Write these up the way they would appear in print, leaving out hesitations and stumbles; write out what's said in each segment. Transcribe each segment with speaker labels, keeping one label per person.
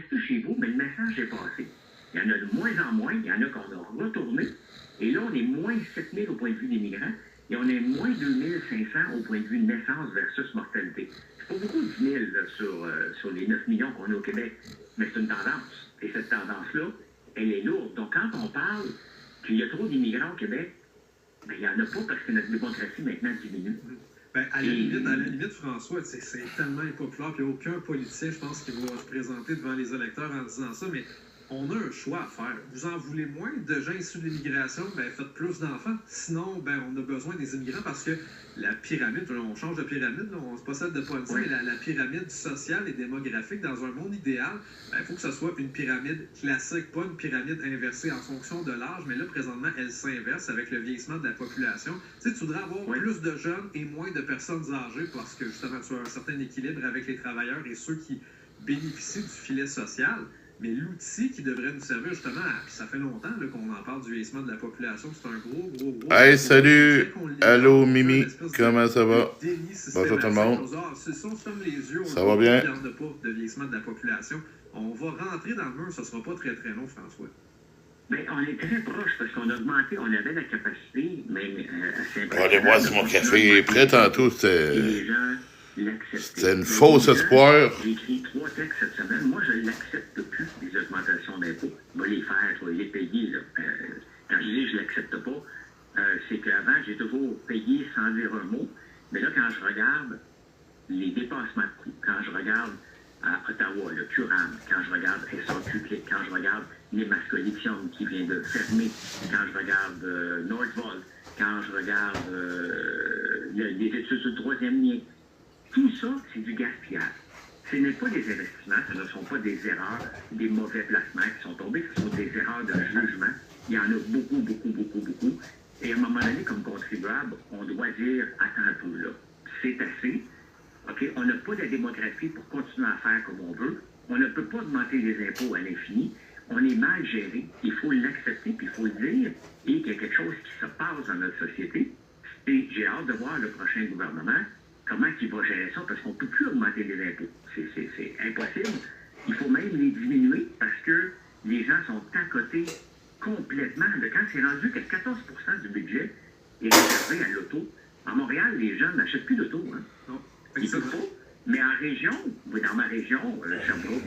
Speaker 1: restez chez vous, mais le message est passé. Il y en a de moins en moins, il y en a qu'on a retourné, et là, on est moins 7 000 au point de vue des migrants, et on est moins 2 500 au point de vue de naissance versus mortalité. C'est pas beaucoup de 10 000 là, sur les 9 millions qu'on a au Québec, mais c'est une tendance. Et cette tendance-là, elle est lourde. Donc, quand on parle qu'il y a trop d'immigrants au Québec, ben, il n'y en a pas parce que notre démocratie maintenant diminue.
Speaker 2: Ben, à la limite, François, c'est tellement impopulaire, puis aucun politicien, je pense, qui va se présenter devant les électeurs en disant ça, mais on a un choix à faire. Vous en voulez moins de gens issus de l'immigration, ben faites plus d'enfants. Sinon, ben on a besoin des immigrants parce que la pyramide, on change de pyramide, là, on se possède de pas le dire, mais la pyramide sociale et démographique, dans un monde idéal, il faut que ce soit une pyramide classique, pas une pyramide inversée en fonction de l'âge, mais là, présentement, elle s'inverse avec le vieillissement de la population. Tu sais, tu voudrais avoir plus de jeunes et moins de personnes âgées parce que, justement, tu as un certain équilibre avec les travailleurs et ceux qui bénéficient du filet social. Mais l'outil qui devrait nous servir justement, puis ça fait longtemps qu'on en parle du vieillissement de la population, c'est un gros...
Speaker 3: Hey, salut! Allô, Mimi, comment ça va? Bonjour tout le monde. Ça va bien?
Speaker 2: Il n'y en a pas de vieillissement de la population. On va rentrer dans le mur, ce ne sera pas très très long, François.
Speaker 1: Bien, on est très proche parce qu'on a augmenté, on avait la capacité, mais assez
Speaker 3: On va aller voir si mon café est prêt tantôt,
Speaker 1: les gens l'acceptaient.
Speaker 3: C'était une fausse espoir.
Speaker 1: J'ai écrit 3 textes cette semaine. Moi, je ne l'accepte plus, les augmentations d'impôts. Je vais les faire, je vais les payer. Là. Quand je dis je ne l'accepte pas, c'est qu'avant, j'ai toujours payé sans dire un mot. Mais là, quand je regarde les dépassements de coûts, quand je regarde à Ottawa, le Curam, quand je regarde SAQ Click, quand je regarde les Mascolition qui vient de fermer, quand je regarde Northvolt, quand je regarde les études sur le 3e lien, tout ça, c'est du gaspillage. Ce n'est pas des investissements, ce ne sont pas des erreurs, des mauvais placements qui sont tombés, ce sont des erreurs de jugement. Il y en a beaucoup, beaucoup, beaucoup, beaucoup. Et à un moment donné, comme contribuable, on doit dire, attends un peu là, c'est assez. OK, on n'a pas de démographie pour continuer à faire comme on veut. On ne peut pas augmenter les impôts à l'infini. On est mal géré. Il faut l'accepter, puis il faut le dire. Et qu'il y a quelque chose qui se passe dans notre société. Et j'ai hâte de voir le prochain gouvernement, comment il va gérer ça, parce qu'on ne peut plus augmenter les impôts. C'est impossible. Il faut même les diminuer parce que les gens sont tacotés complètement. Quand c'est rendu que 14 du budget est réservé à l'auto, à Montréal, les gens n'achètent plus d'auto. Hein?
Speaker 2: Non.
Speaker 1: Ils ne peuvent pas. Mais en région, dans ma région, Sherbrooke,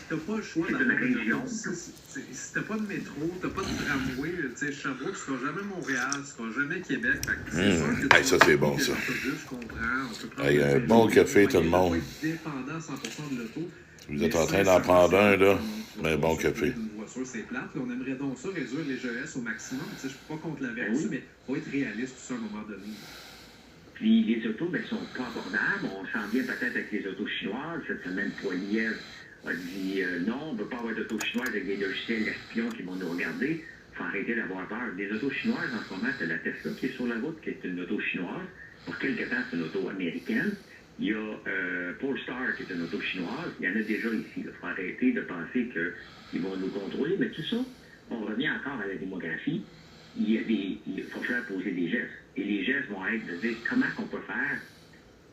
Speaker 2: t'as pas le choix
Speaker 1: c'est une région.
Speaker 2: Si t'as pas de métro, t'as pas de tramway, tu sais, Sherbrooke, tu seras jamais Montréal, tu seras jamais Québec. C'est sûr que
Speaker 3: hey, ça, c'est bon, ça.
Speaker 2: Je comprends.
Speaker 3: Hey, un bon café, tout le monde.
Speaker 2: Dépendant 100% de l'auto.
Speaker 3: Vous êtes en train d'en prendre un, là, mais bon café.
Speaker 2: Une voiture, c'est plate. On aimerait donc ça réduire les GES au maximum. Je ne suis pas contre la vertu, mais il faut être réaliste tout ça à un moment donné.
Speaker 1: Puis les autos ne sont pas abordables. On s'en vient peut-être avec les autos chinoises. Cette semaine, Poiliev a dit non, on ne peut pas avoir d'autos chinoises avec des logiciels espions qui vont nous regarder. Il faut arrêter d'avoir peur. Les autos chinoises, en ce moment, c'est la Tesla qui est sur la route, qui est une auto chinoise. Pour quelque temps, c'est une auto américaine. Il y a Polestar qui est une auto chinoise. Il y en a déjà ici. Il faut arrêter de penser qu'ils vont nous contrôler. Mais tout ça, on revient encore à la démographie. Il faut faire poser des gestes. Et les gestes vont être de dire comment qu'on peut faire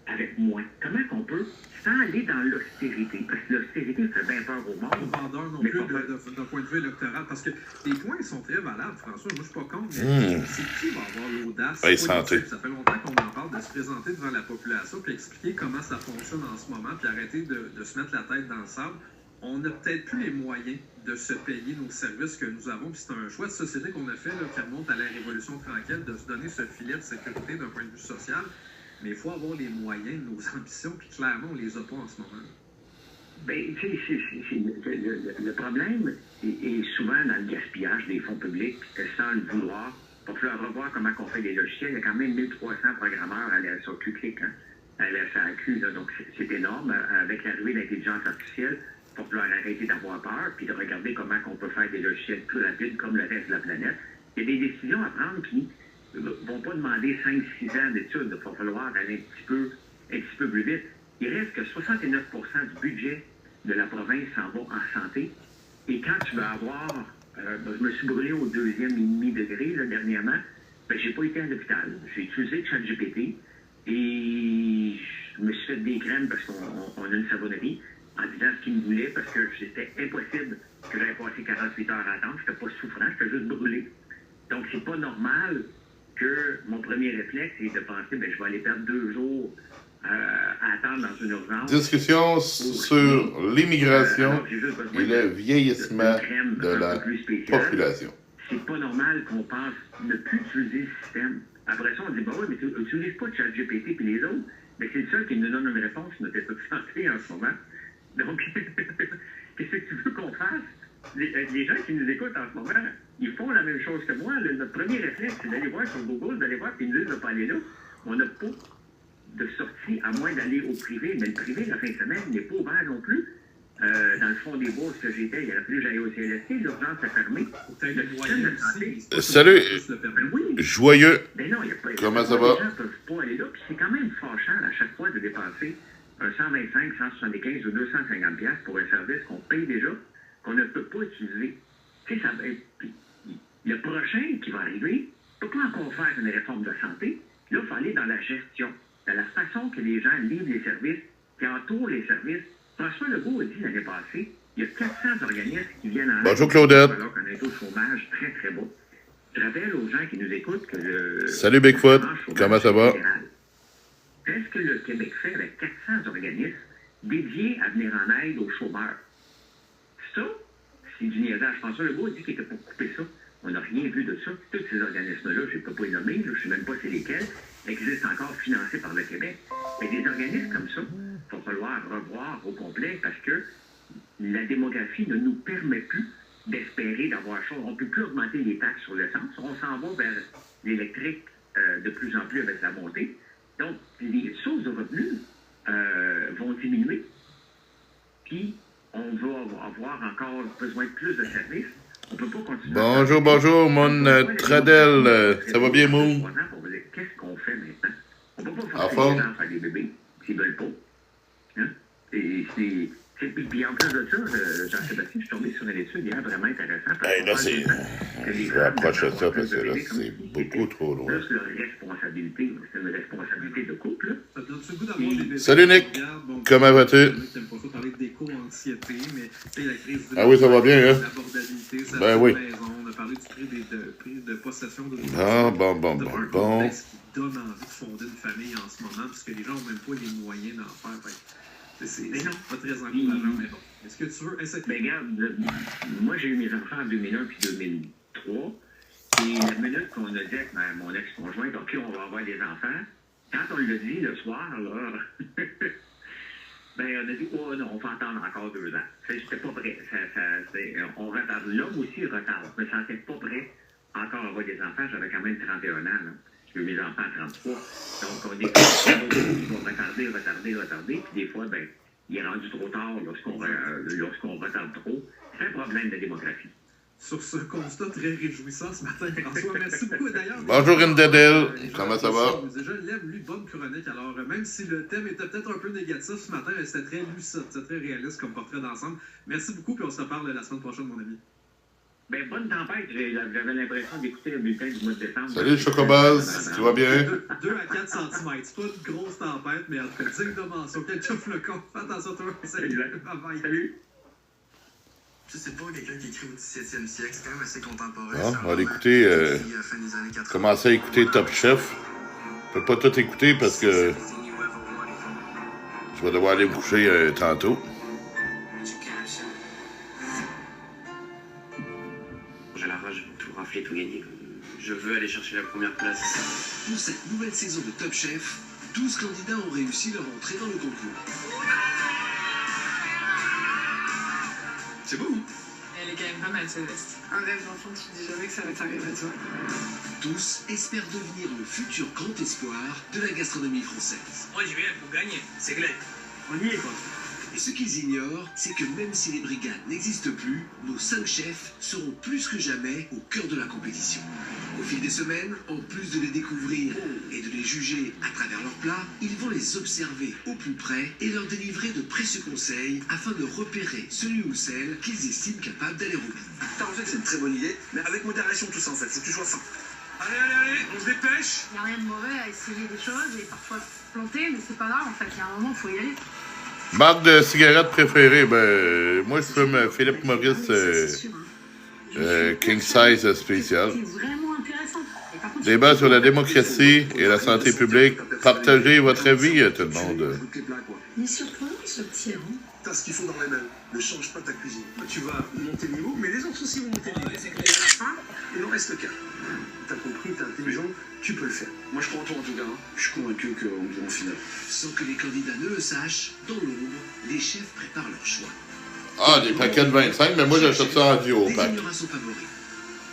Speaker 1: avec moins. Comment qu'on peut, sans aller dans l'austérité, parce que l'austérité fait bien peur au monde.
Speaker 2: Pas vendeur non plus d'un point de vue électoral, parce que les points sont très valables, François. Moi, je suis pas contre, mais c'est qui va avoir l'audace?
Speaker 3: Hey, santé.
Speaker 2: Ça fait longtemps qu'on en parle de se présenter devant la population, puis expliquer comment ça fonctionne en ce moment, puis arrêter de se mettre la tête dans le sable. On n'a peut-être plus les moyens de se payer nos services que nous avons. Puis c'est un choix de société qu'on a fait, là, qui remonte à la Révolution tranquille, de se donner ce filet de sécurité d'un point de vue social. Mais il faut avoir les moyens de nos ambitions, puis clairement, on ne les a pas en ce moment.
Speaker 1: Bien, le problème est souvent dans le gaspillage des fonds publics, sans le vouloir. Il va falloir revoir comment on fait des logiciels. Il y a quand même 1300 programmeurs à la SAQ Click, hein, à la SAQ, là, donc c'est énorme. Avec l'arrivée de l'intelligence artificielle, il va falloir arrêter d'avoir peur, puis de regarder comment on peut faire des logiciels plus rapides comme le reste de la planète. Il y a des décisions à prendre qui ne vont pas demander 5-6 ans d'études. Il va falloir aller un petit peu plus vite. Il reste que 69 du budget de la province s'en va en santé. Et quand tu vas avoir... je me suis brûlé au 2e degré là, dernièrement. Ben, j'ai pas été à l'hôpital. J'ai utilisé ChatGPT et je me suis fait des crèmes parce qu'on a une savonnerie. en disant ce qu'ils me voulaient parce que c'était impossible que j'aille passer 48 heures à attendre. Je n'étais pas souffrant, j'étais juste brûlé. Donc, c'est pas normal que mon premier réflexe est de penser, je vais aller perdre 2 jours à attendre dans une urgence.
Speaker 3: Discussion sur l'immigration et le vieillissement de la population.
Speaker 1: C'est pas normal qu'on pense ne plus utiliser le système. Après ça, on dit, oui, mais tu n'utilises pas ChatGPT et les autres. Mais c'est le seul qui nous donne une réponse sur notre état de santé en ce moment. Donc, qu'est-ce que tu veux qu'on fasse? Les gens qui nous écoutent en ce moment, ils font la même chose que moi. Notre premier réflexe, c'est d'aller voir sur Google, d'aller voir, puis ils nous disent de ne pas aller là. On n'a pas de sortie, à moins d'aller au privé. Mais le privé, la fin de semaine, n'est pas ouvert non plus. Dans le fond des bourses que j'étais, il a fallu que j'aille au CLSC, l'urgence a fermé.
Speaker 3: Salut, joyeux.
Speaker 1: Ben non,
Speaker 3: comment ça va?
Speaker 1: Les gens ne peuvent pas aller là, puis c'est quand même fâchant à chaque fois de dépenser un 125, 175 ou 250 $ pour un service qu'on paye déjà, qu'on ne peut pas utiliser. Tu sais, le prochain qui va arriver ne peut pas encore faire une réforme de santé. Là, il faut aller dans la gestion, dans la façon que les gens livrent les services, qui entourent les services. François Legault a dit l'année passée, il y a 400 organismes qui viennent en...
Speaker 3: Bonjour Claudette.
Speaker 1: Alors qu'on a un taux de chômage très, très bas. Je rappelle aux gens qui nous écoutent que le...
Speaker 3: Salut Bigfoot, comment ça va?
Speaker 1: Qu'est-ce que le Québec fait avec 400 organismes dédiés à venir en aide aux chômeurs? Ça, c'est du niaisage. François Legault a dit qu'il était pour couper ça. On n'a rien vu de ça. Tous ces organismes-là, je ne peux pas les nommer, je ne sais même pas c'est lesquels, existent encore financés par le Québec. Mais des organismes comme ça, il va falloir revoir au complet parce que la démographie ne nous permet plus d'espérer d'avoir chaud. On ne peut plus augmenter les taxes sur l'essence. On s'en va vers l'électrique de plus en plus avec la montée. Donc, les sources de revenus vont diminuer. Puis, on va avoir encore besoin de plus de services. On ne peut pas continuer.
Speaker 3: Bonjour, mon Tradel. Ça va bien, Mou?
Speaker 1: Qu'est-ce qu'on fait maintenant? On ne peut pas forcer les gens à faire des bébés s'ils ne veulent pas. Hein? Et c'est... Puis en plus de ça, Jean-Sébastien, je suis tombé sur une étude hier vraiment intéressante.
Speaker 3: Là, c'est... Je vais approcher ça parce que là, c'est beaucoup trop loin.
Speaker 1: Là, c'est une responsabilité. C'est une responsabilité de couple.
Speaker 3: Salut, Nick. Comment vas-tu? Ah oui, ça va bien, hein? Ben oui.
Speaker 2: On a parlé du prix de possession de...
Speaker 3: Bon.
Speaker 2: Ce qui donne envie de fonder une famille en ce moment, parce que les gens n'ont même pas les moyens d'en faire. C'est pas très encourageant, mais bon. Est-ce que tu veux essayer?
Speaker 1: Ben regarde, moi j'ai eu mes enfants en 2001 puis 2003. Et la minute qu'on a dit avec mon ex-conjointe, OK, on va avoir des enfants, quand on l'a dit le soir, là, ben on a dit, oh non, on va attendre encore 2 ans. J'étais pas prêt. On retarde. L'homme aussi retarde. Je me sentais pas prêt encore à avoir des enfants. J'avais quand même 31 ans. Là. J'ai eu mes enfants à 33. Donc, on est retarder. Puis des fois, ben, il est rendu trop tard lorsqu'on retarde trop. C'est un problème de démographie.
Speaker 2: Sur ce constat très réjouissant ce matin, François. Merci beaucoup d'ailleurs.
Speaker 3: Bonjour Indedel, comment ça va?
Speaker 2: Déjà, Lève lui bonne chronique. Alors, même si le thème était peut-être un peu négatif ce matin, c'était très lucide, c'était très réaliste comme portrait d'ensemble. Merci beaucoup, puis on se reparle la semaine prochaine, mon ami.
Speaker 1: Ben, bonne tempête. J'avais l'impression d'écouter le bulletin du mois de décembre.
Speaker 3: Salut, Chocobaz, tu vas bien?
Speaker 2: 2 à 4 cm. C'est pas une grosse tempête, mais en tout cas, digne de mention. Quelques flocons. Fais attention à toi. Salut. Bye-bye.
Speaker 1: Salut.
Speaker 4: C'est pas quelqu'un qui écrit au 17e siècle, c'est quand même assez contemporain.
Speaker 3: On va écouter, commencer à écouter Top Chef. Je peux pas tout écouter parce que je vais devoir aller me coucher tantôt.
Speaker 5: J'ai la rage, tout rafler, tout gagner. Je veux aller chercher la première place.
Speaker 6: Pour cette nouvelle saison de Top Chef, 12 candidats ont réussi leur entrée dans le concours. C'est beau, hein?
Speaker 7: Elle est quand même pas mal, cette veste. Un rêve d'enfant, tu dis jamais que ça va t'arriver à toi.
Speaker 6: Tous espèrent devenir le futur grand espoir de la gastronomie française.
Speaker 5: Moi, j'y vais pour gagner, c'est clair.
Speaker 2: On y est, quoi.
Speaker 6: Et ce qu'ils ignorent, c'est que même si les brigades n'existent plus, nos 5 chefs seront plus que jamais au cœur de la compétition. Au fil des semaines, en plus de les découvrir et de les juger à travers leurs plats, ils vont les observer au plus près et leur délivrer de précieux conseils afin de repérer celui ou celle qu'ils estiment capable d'aller au bout.
Speaker 4: T'as remarqué que c'est une très bonne idée, mais avec modération tout ça en fait, faut que tu sois fin. Allez, on se dépêche.
Speaker 7: Il n'y a rien de mauvais à essayer des choses et parfois planter, mais c'est pas grave en fait. Il y a un moment, il faut y aller.
Speaker 3: Marque de cigarette préférée, ben, moi je fume Philip Morris King Size spécial. Débat sur la démocratie et la santé publique. Partagez votre avis, tout le monde.
Speaker 6: Mais surprenant ce petit rang. T'as ce qu'il faut dans les mains. Ne change pas ta cuisine. Tu vas monter le niveau, mais les autres aussi vont monter le niveau. C'est clair. À la fin, il en reste qu'un. T'as compris, t'es intelligent, tu peux le faire. Moi, je crois en toi en tout cas. Hein. Je suis convaincu qu'on ira en finale. Sans que les candidats ne le sachent, dans l'ombre, les chefs préparent leur choix.
Speaker 3: Ah, des paquets de 25, mais moi j'achète ça en duo pack.
Speaker 6: Désignera son favori.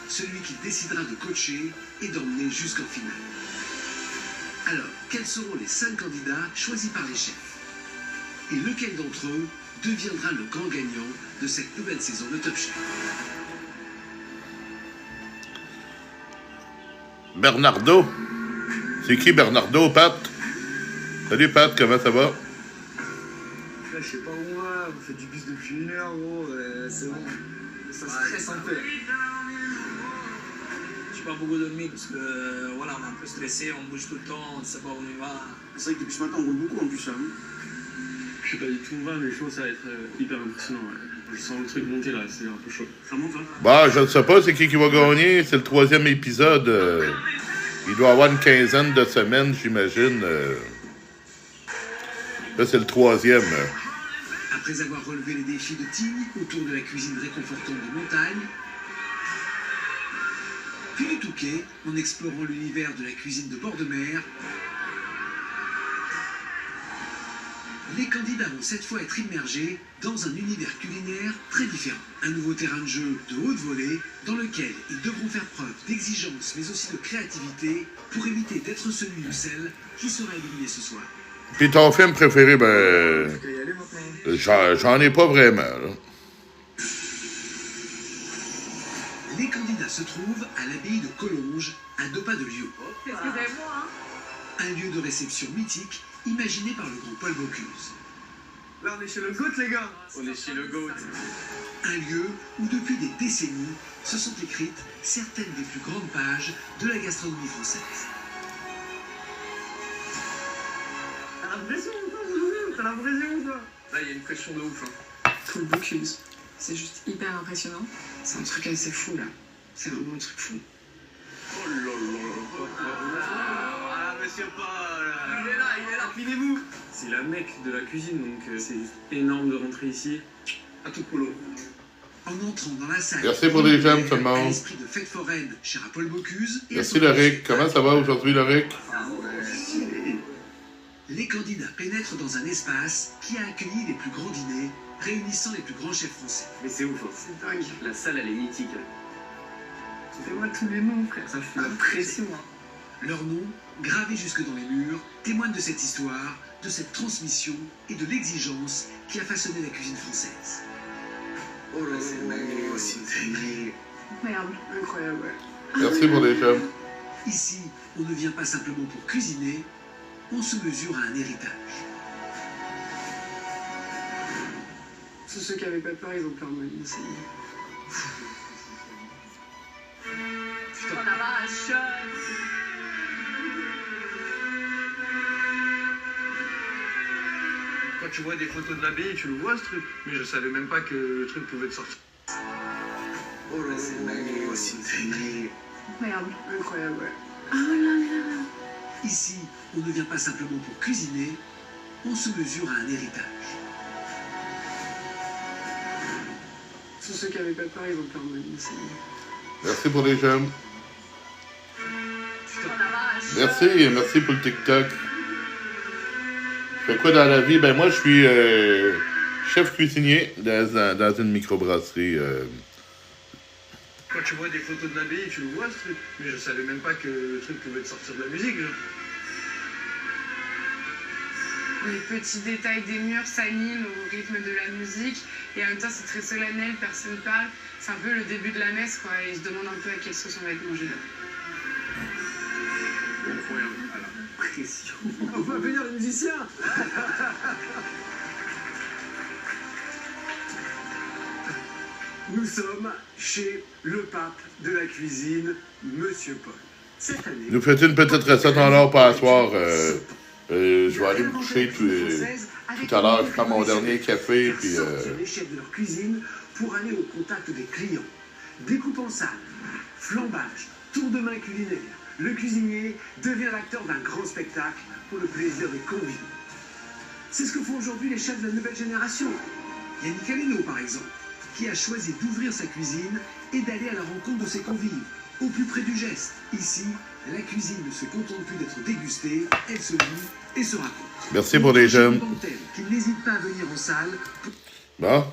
Speaker 6: Celui qui décidera de coacher et d'emmener jusqu'en finale. Alors, quels seront les 5 candidats choisis par les chefs? Et lequel d'entre eux deviendra le grand gagnant de cette nouvelle saison de Top Chef?
Speaker 3: Bernardo. C'est qui Bernardo, Pat? Salut Pat, comment ça va?
Speaker 8: Là, je sais pas où moi, vous faites du bus depuis 1 heure, gros, c'est bon. Ça stresse un peu.
Speaker 9: J'ai pas beaucoup dormi parce que voilà, on est un peu stressé, on bouge tout le temps, on ne sait pas où on y va.
Speaker 8: C'est vrai que depuis ce matin, on roule beaucoup en plus. Hein.
Speaker 10: Je sais pas du tout où on va, mais je pense que ça va être hyper impressionnant. Ouais. Je sens le truc monter là, c'est un peu chaud.
Speaker 8: Ça monte, hein?
Speaker 3: Bah, je ne sais pas c'est qui va gagner. C'est le 3e épisode. Il doit avoir une quinzaine de semaines, j'imagine. Là, c'est le 3e.
Speaker 6: Après avoir relevé les défis de Tignes autour de la cuisine réconfortante de montagne, puis du Touquet en explorant l'univers de la cuisine de bord de mer, les candidats vont cette fois être immergés dans un univers culinaire très différent. Un nouveau terrain de jeu de haute volée dans lequel ils devront faire preuve d'exigence mais aussi de créativité pour éviter d'être celui ou celle qui sera éliminé ce soir.
Speaker 3: Puis ton film préféré, ben... J'en ai pas vraiment, là.
Speaker 6: Les candidats se trouvent à l'abbaye de Collonges, à 2 pas de Lyon. Un lieu de réception mythique imaginé par le grand Paul Bocuse.
Speaker 8: Là, on est chez le GOAT, les gars.
Speaker 9: On est chez le GOAT.
Speaker 6: Un lieu où depuis des décennies se sont écrites certaines des plus grandes pages de la gastronomie française.
Speaker 8: T'as l'impression, t'as l'impression, quoi. Là, il y a une pression de ouf. Hein.
Speaker 7: Paul Bocuse. C'est juste hyper impressionnant. C'est un truc assez fou, là. C'est vraiment un truc fou.
Speaker 8: Oh là là. Ah, monsieur Paul. Il est là, inclinez-vous.
Speaker 10: C'est la mecque de la cuisine, donc c'est juste énorme de rentrer ici.
Speaker 8: À tout polo.
Speaker 6: En entrant dans la salle,
Speaker 3: Merci pour les j'aime, tout le monde.
Speaker 6: l'esprit de fête foraine cher à Paul Bocuse. Et
Speaker 3: Merci Loric. Comment ça va aujourd'hui, Loric?
Speaker 6: Les candidats pénètrent dans un espace qui a accueilli les plus grands dîners, réunissant les plus grands chefs français.
Speaker 8: Mais c'est ouf, hein.
Speaker 7: C'est dingue.
Speaker 9: La salle, elle est mythique.
Speaker 7: Fais-moi tous les noms, frère. Ça fait impressionnant.
Speaker 6: Leurs noms, gravés jusque dans les murs, témoignent de cette histoire, de cette transmission et de l'exigence qui a façonné la cuisine française.
Speaker 8: Oh là, c'est dingue, c'est dingue.
Speaker 7: Incroyable. Incroyable, ouais.
Speaker 3: Merci pour les j'aime.
Speaker 6: Ici, on ne vient pas simplement pour cuisiner, on se mesure à un héritage.
Speaker 7: Tous ceux qui avaient pas peur, ils ont peur maintenant. C'est...
Speaker 8: Putain.
Speaker 7: Oh la vache.
Speaker 8: Quand tu vois des photos de l'abbaye, tu le vois ce truc. Mais je savais même pas que le truc pouvait te sortir. Oh là, c'est dingue, c'est dingue.
Speaker 7: Incroyable. Incroyable, ouais. Oh là là.
Speaker 6: Ici, on ne vient pas simplement pour cuisiner, on se mesure à un héritage.
Speaker 7: Tous ceux qui avaient pas peur, ils ont peur maintenant. C'est...
Speaker 3: Merci pour les j'aime.
Speaker 7: Oh la vache.
Speaker 3: Merci pour le TikTok. Je fais quoi dans la vie? Ben moi, je suis chef cuisinier dans une microbrasserie.
Speaker 8: Quand tu vois des photos de l'abbaye, tu le vois ce truc. Mais je savais même pas que le truc pouvait te sortir de la musique. Genre.
Speaker 7: Les petits détails des murs s'animent au rythme de la musique et en même temps c'est très solennel, personne parle. C'est un peu le début de la messe quoi et ils se demandent un peu à quelle sauce on va être mangé là.
Speaker 8: Incroyable. À la pression. On va venir les musiciens. Nous sommes chez le pape de la cuisine, Monsieur Paul. Cette année,
Speaker 3: Nous faites une petite recette en or passoire. Je vais aller me coucher. Puis, Tout à l'heure, je prends mon dernier café, puis...
Speaker 6: l'échelle de leur cuisine pour aller au contact des clients. Découpe en salle, flambage, tour de main culinaire. Le cuisinier devient l'acteur d'un grand spectacle pour le plaisir des convives. C'est ce que font aujourd'hui les chefs de la nouvelle génération. Yannick Aleno, par exemple, qui a choisi d'ouvrir sa cuisine et d'aller à la rencontre de ses convives, au plus près du geste. Ici, la cuisine ne se contente plus d'être dégustée, elle se vit et se raconte.
Speaker 3: Merci pour les jeunes.
Speaker 6: Qui n'hésite pas à venir en salle.
Speaker 3: Bon.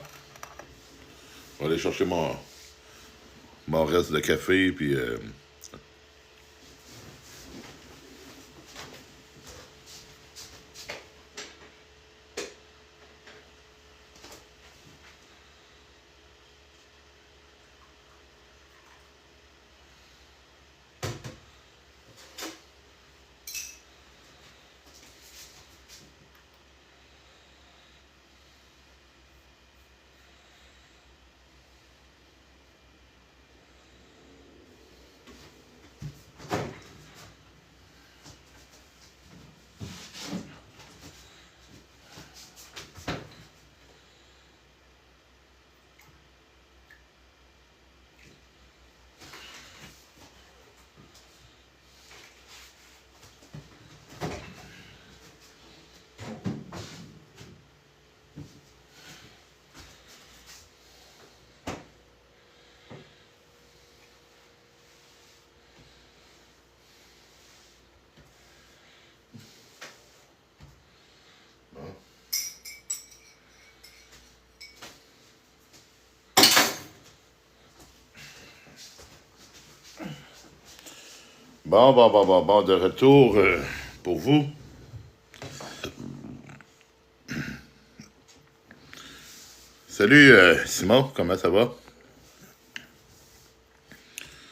Speaker 3: On va aller chercher mon reste de café, puis... Bon, de retour pour vous. Salut Simon, comment ça va?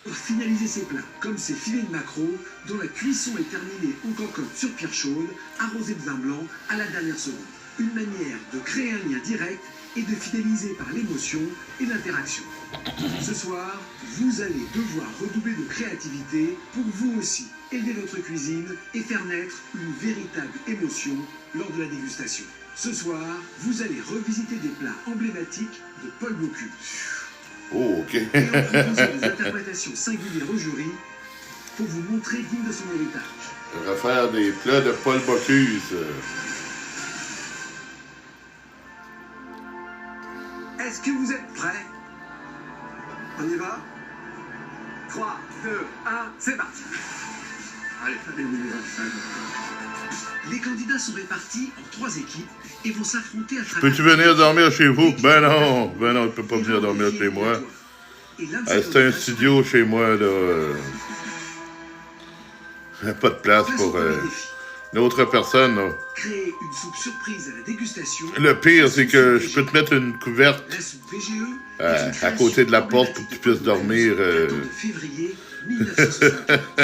Speaker 6: Pour finaliser ses plats, comme ces filets de maquereau, dont la cuisson est terminée en cocotte sur pierre chaude, arrosée de vin blanc à la dernière seconde. Une manière de créer un lien direct et de fidéliser par l'émotion et l'interaction. Ce soir, vous allez devoir redoubler de créativité pour vous aussi aider votre cuisine et faire naître une véritable émotion lors de la dégustation. Ce soir, vous allez revisiter des plats emblématiques de Paul Bocuse.
Speaker 3: Oh, ok.
Speaker 6: Et en proposant des interprétations singulières au jury pour vous montrer digne de son héritage.
Speaker 3: Refaire des plats de Paul Bocuse.
Speaker 6: Est-ce que vous êtes prêts? On y va? 3, 2, 1, c'est parti. Allez, les candidats sont répartis en 3 équipes et vont s'affronter à travers...
Speaker 3: Peux-tu venir dormir chez vous? Ben non, tu ne peux pas venir dormir chez moi. C'est un studio chez moi, là. Pas de place pour une autre personne, là.
Speaker 6: Créer une soupe surprise à la dégustation.
Speaker 3: Le pire, c'est que je peux te mettre une couverte à côté de la porte pour que tu puisses dormir.
Speaker 6: Février 1975.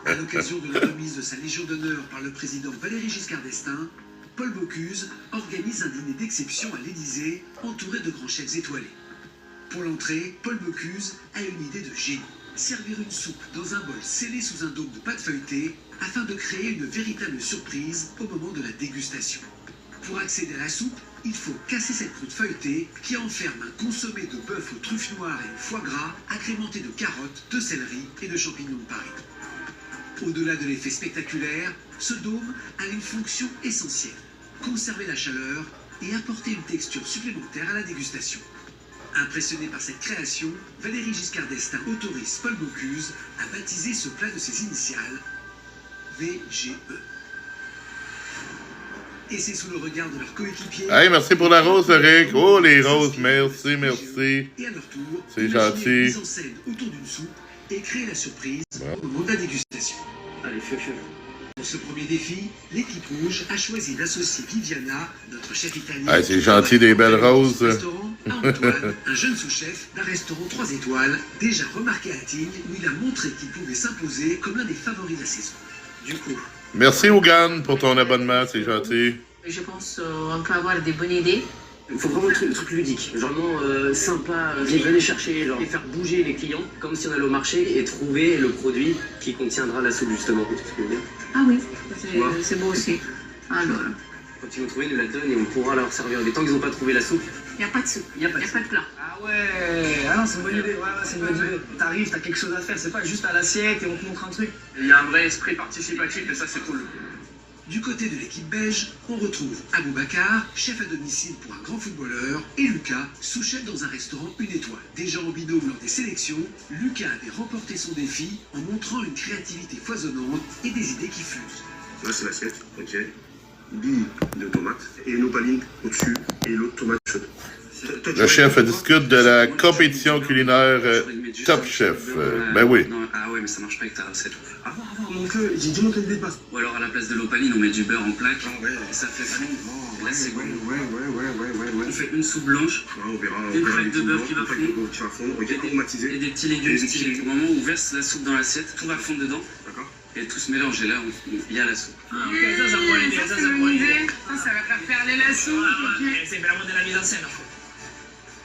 Speaker 6: À l'occasion de la remise de sa Légion d'honneur par le président Valéry Giscard d'Estaing, Paul Bocuse organise un dîner d'exception à l'Élysée, entouré de grands chefs étoilés. Pour l'entrée, Paul Bocuse a une idée de génie. Servir une soupe dans un bol scellé sous un dôme de pâte feuilletée afin de créer une véritable surprise au moment de la dégustation. Pour accéder à la soupe, il faut casser cette croûte feuilletée qui enferme un consommé de bœuf aux truffes noires et au foie gras agrémenté de carottes, de céleri et de champignons de Paris. Au-delà de l'effet spectaculaire, ce dôme a une fonction essentielle, conserver la chaleur et apporter une texture supplémentaire à la dégustation. Impressionné par cette création, Valéry Giscard d'Estaing autorise Paul Bocuse à baptiser ce plat de ses initiales, VGE. Et c'est sous le regard de leur coéquipier...
Speaker 3: Hey, merci pour la rose, Eric. Oh, les roses, merci, merci.
Speaker 6: Et à leur tour,
Speaker 3: c'est gentil.
Speaker 6: Mise en scène autour d'une soupe et créer la surprise au moment de la dégustation.
Speaker 5: Allez, feu.
Speaker 6: Pour ce premier défi, l'équipe rouge a choisi d'associer Viviana, notre chef italien...
Speaker 3: Hey, c'est gentil, des belles roses.
Speaker 6: À Antoine, un jeune sous-chef d'un restaurant 3 étoiles, déjà remarqué à Tignes, où il a montré qu'il pouvait s'imposer comme l'un des favoris de la saison. Du coup...
Speaker 3: Merci, Ougan, pour ton abonnement, c'est gentil.
Speaker 11: Je pense qu'on peut avoir des bonnes idées.
Speaker 5: Il faut vraiment le truc ludique, vraiment sympa, venez chercher, genre, et faire bouger les clients, comme si on allait au marché et trouver le produit qui contiendra la soupe, justement.
Speaker 11: Ah oui, c'est beau aussi. Alors,
Speaker 5: Quand ils vont trouver, ils nous la donnent et on pourra leur servir. Mais tant qu'ils n'ont pas trouvé la soupe,
Speaker 11: Il n'y a pas de soupe, il n'y a pas de plat.
Speaker 9: Ah ouais, ah non, c'est une bonne idée, c'est une bonne idée. T'arrives, t'as quelque chose à faire, c'est pas juste à l'assiette et on te montre un truc.
Speaker 8: Il y a un vrai esprit participatif et ça c'est cool.
Speaker 6: Du côté de l'équipe belge, on retrouve Aboubacar, chef à domicile pour un grand footballeur, et Lucas, sous-chef dans un restaurant 1 étoile. Déjà en binôme lors des sélections, Lucas avait remporté son défi en montrant une créativité foisonnante et des idées qui fusent.
Speaker 4: Là c'est l'assiette, ok. Billes de tomates et une opaline au-dessus et l'autre tomate chaude.
Speaker 3: Le chef discute de la compétition culinaire Top Chef. Ben oui.
Speaker 5: Non, ah ouais, mais ça marche pas avec ta recette.
Speaker 9: Avant, dis-moi quelle idée passe.
Speaker 5: Ou alors à la place de l'opaline, on met du beurre en plaque. Et ça fait fondre. Et là, c'est bon.
Speaker 4: Ouais.
Speaker 5: On fait une soupe blanche,
Speaker 4: On verra.
Speaker 5: une plaque de beurre qui va fondre,
Speaker 4: Ok, aromatisé.
Speaker 5: et des petits légumes stylés. Au moment où on verse la soupe dans l'assiette, tout va fondre dedans.
Speaker 4: D'accord.
Speaker 5: Et tout se mélange. Et là, il y a la soupe.
Speaker 7: Ça, c'est une bonne idée. Ça va faire perler la soupe.
Speaker 9: C'est vraiment de la mise en scène en fait.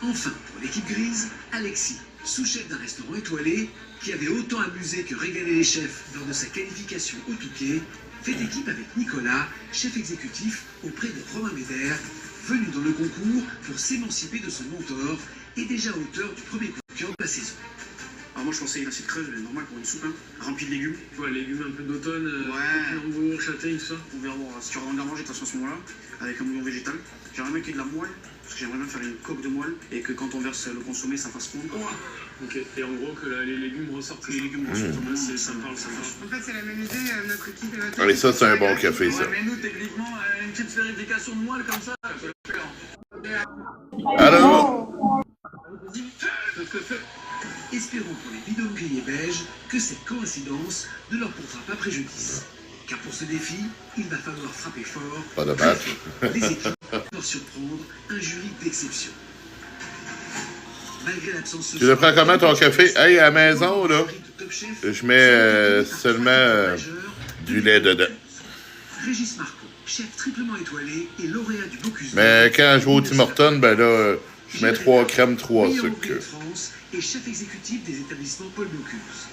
Speaker 6: Enfin, pour l'équipe grise, Alexis, sous-chef d'un restaurant étoilé, qui avait autant amusé que régalé les chefs lors de sa qualification au Touquet, fait équipe avec Nicolas, chef exécutif auprès de Romain Médère, venu dans le concours pour s'émanciper de son mentor et déjà auteur du premier coup de cœur de la saison.
Speaker 8: Alors moi je conseille une assiette creuse, mais normal pour une soupe, remplie de légumes.
Speaker 10: Ouais, légumes un peu d'automne,
Speaker 8: Ouais.
Speaker 10: châtaigne, tout ça.
Speaker 8: On verra voir si tu auras envie d'en manger de toute façon à ce moment-là, avec un bouillon végétal. J'aimerais bien qu'il y ait de la moelle, parce que j'aimerais bien faire une coque de moelle, et que quand on verse le consommé, ça fasse fondre.
Speaker 10: Ok, et en gros que les légumes ressortent.
Speaker 8: Les légumes ressortent,
Speaker 10: Ça me parle.
Speaker 7: En fait, c'est la même idée. Notre équipe est votre.
Speaker 3: Allez, ça, c'est un bon café, ça.
Speaker 9: Ouais, mais nous, techniquement, une petite vérification de moelle comme ça, on peut le faire.
Speaker 3: Alors,
Speaker 6: Espérons pour les bidons grillés belges que cette coïncidence ne leur portera pas préjudice. Car pour ce défi, il va falloir frapper fort.
Speaker 3: pas de match.
Speaker 6: Les équipes doivent surprendre un jury d'exception. Malgré l'absence
Speaker 3: Tu le prends comment ton café? Hey, à la maison, là, je mets seulement du lait dedans.
Speaker 6: Régis Marco, chef triplement étoilé et lauréat du Bocuse.
Speaker 3: Mais quand je vais au Tim Hortons, ben là, je mets 3 crèmes, 3
Speaker 6: meilleur
Speaker 3: sucres.
Speaker 6: ouvrier de France et chef exécutif des établissements Paul Bocuse.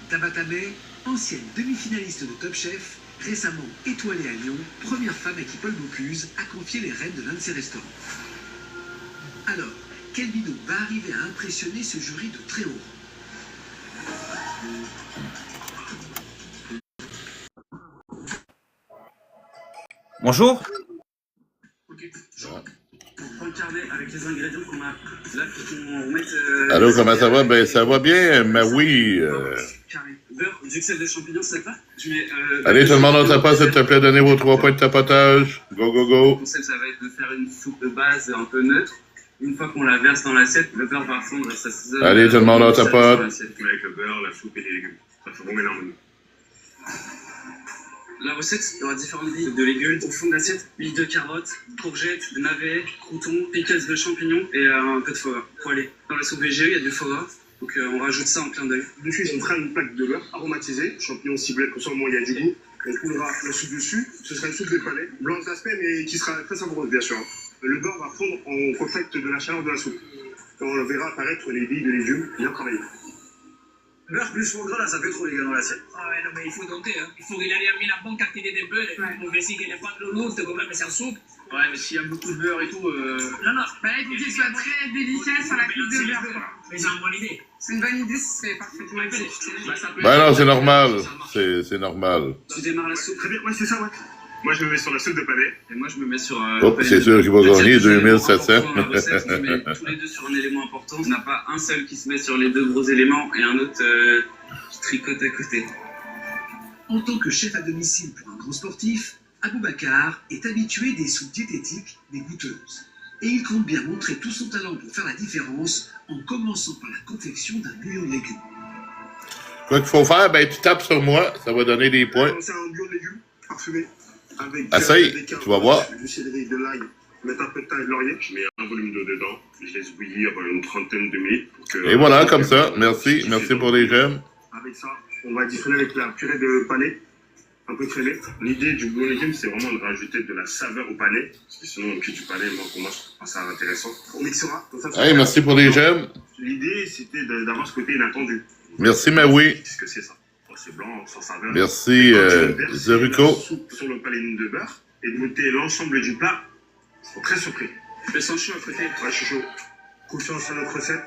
Speaker 6: Tabata May, ancienne demi-finaliste de Top Chef, récemment étoilée à Lyon, première femme à qui Paul Bocuse a confié les rênes de l'un de ses restaurants. Alors, quel binôme va arriver à impressionner ce jury de très haut rang?
Speaker 12: Bonjour.
Speaker 5: Prends le carnet avec les ingrédients qu'on a. Là, faut qu'on remette.
Speaker 3: Allô, comment ça va? Ben, ça va bien, mais oui.
Speaker 5: Beurre, vu que c'est des champignons, ça te va? Tu mets.
Speaker 3: Allez, tout le monde en tapas, s'il te plaît, donnez vos 3 points de tapotage. Go, go, go.
Speaker 5: Le concept, ça va être de faire une soupe de base un peu neutre. Une fois qu'on la verse dans l'assiette, le beurre va fondre et ça se.
Speaker 3: Allez, tout le monde en tapote.
Speaker 4: Avec le beurre, la soupe et les légumes. Ça fait bon mélange.
Speaker 5: La recette, il y aura différentes billes de légumes au fond de l'assiette. Billes de carottes, courgettes, de navets, croutons, pickles de champignons et un peu de foie gras. Poêlé. Dans la soupe végé, il y a du foie gras. Donc on rajoute ça en clin d'œil.
Speaker 4: Dessus, on fera une plaque de beurre aromatisée, champignons ciblés, comme ça au moins il y a du goût. On coulera la soupe dessus. Ce sera une soupe de palais, blanche d'aspect, mais qui sera très savoureuse, bien sûr. Le beurre va fondre en contact de la chaleur de la soupe. Et on verra apparaître les billes de légumes bien travaillées.
Speaker 9: Beurre plus foie gras, là, ça fait trop, les gars, dans l'assiette.
Speaker 13: Ah ouais, non, mais il faut tenter, hein. Il faut qu'il ait mis la bonne quantité de beurre. On veut essayer qu'il n'y ait pas de l'eau, quand même, c'est en soupe.
Speaker 8: Ouais, mais s'il y a beaucoup de beurre et tout.
Speaker 13: Non, non.
Speaker 7: Bah là, il faut qu'il soit très délicat sur la coupe de beurre, quoi.
Speaker 13: Mais c'est une bonne idée.
Speaker 7: C'est une bonne idée, c'est parfaitement exécuté.
Speaker 3: Ben non, c'est normal. C'est normal.
Speaker 5: Tu démarres la soupe.
Speaker 4: Très bien, ouais, c'est ça, ouais. Moi, je me mets sur la soupe de palais.
Speaker 5: Et moi, je me mets sur.
Speaker 3: Hop, c'est sûr qu'il va gagner 2700.
Speaker 5: On met tous les deux sur un élément important. On n'a pas un seul qui se met sur les deux gros éléments et un autre qui tricote à côté.
Speaker 6: En tant que chef à domicile pour un grand sportif, Aboubacar est habitué des soupes diététiques, des goûteuses. Et il compte bien montrer tout son talent pour faire la différence en commençant par la confection d'un bouillon de légumes.
Speaker 3: Quoi qu'il faut faire, ben tu tapes sur moi, ça va donner des points.
Speaker 4: C'est un bouillon de légumes parfumé. Avec
Speaker 3: Essaye, tu vas voir.
Speaker 4: Du céleri, de l'ail, mettre un peu de taille de laurier. Je mets un volume d'eau dedans. Je laisse bouillir une trentaine de minutes. Pour que,
Speaker 3: Et voilà, comme ça. Merci. Merci pour les j'aime.
Speaker 4: Avec ça, on va additionner avec la purée de panais, un peu crémée. L'idée du bouillon de légumes, c'est vraiment de rajouter de la saveur au panais. Parce que sinon, on cuit du panais, moi, pour moi, je trouve ça intéressant. On mixera. Comme ça,
Speaker 3: Hey, merci pour les j'aime.
Speaker 4: L'idée, c'était d'avoir ce côté inattendu.
Speaker 3: Merci, mais oui.
Speaker 4: Qu'est-ce que c'est ça? C'est blanc, sans saveur.
Speaker 3: Merci, Zeruko.
Speaker 4: Sur le panais de beurre. et de goûter l'ensemble du plat, ils seront très surpris.
Speaker 5: Je sens chaud à côté.
Speaker 4: Ouais, je suis chaud. Confiance en notre recette.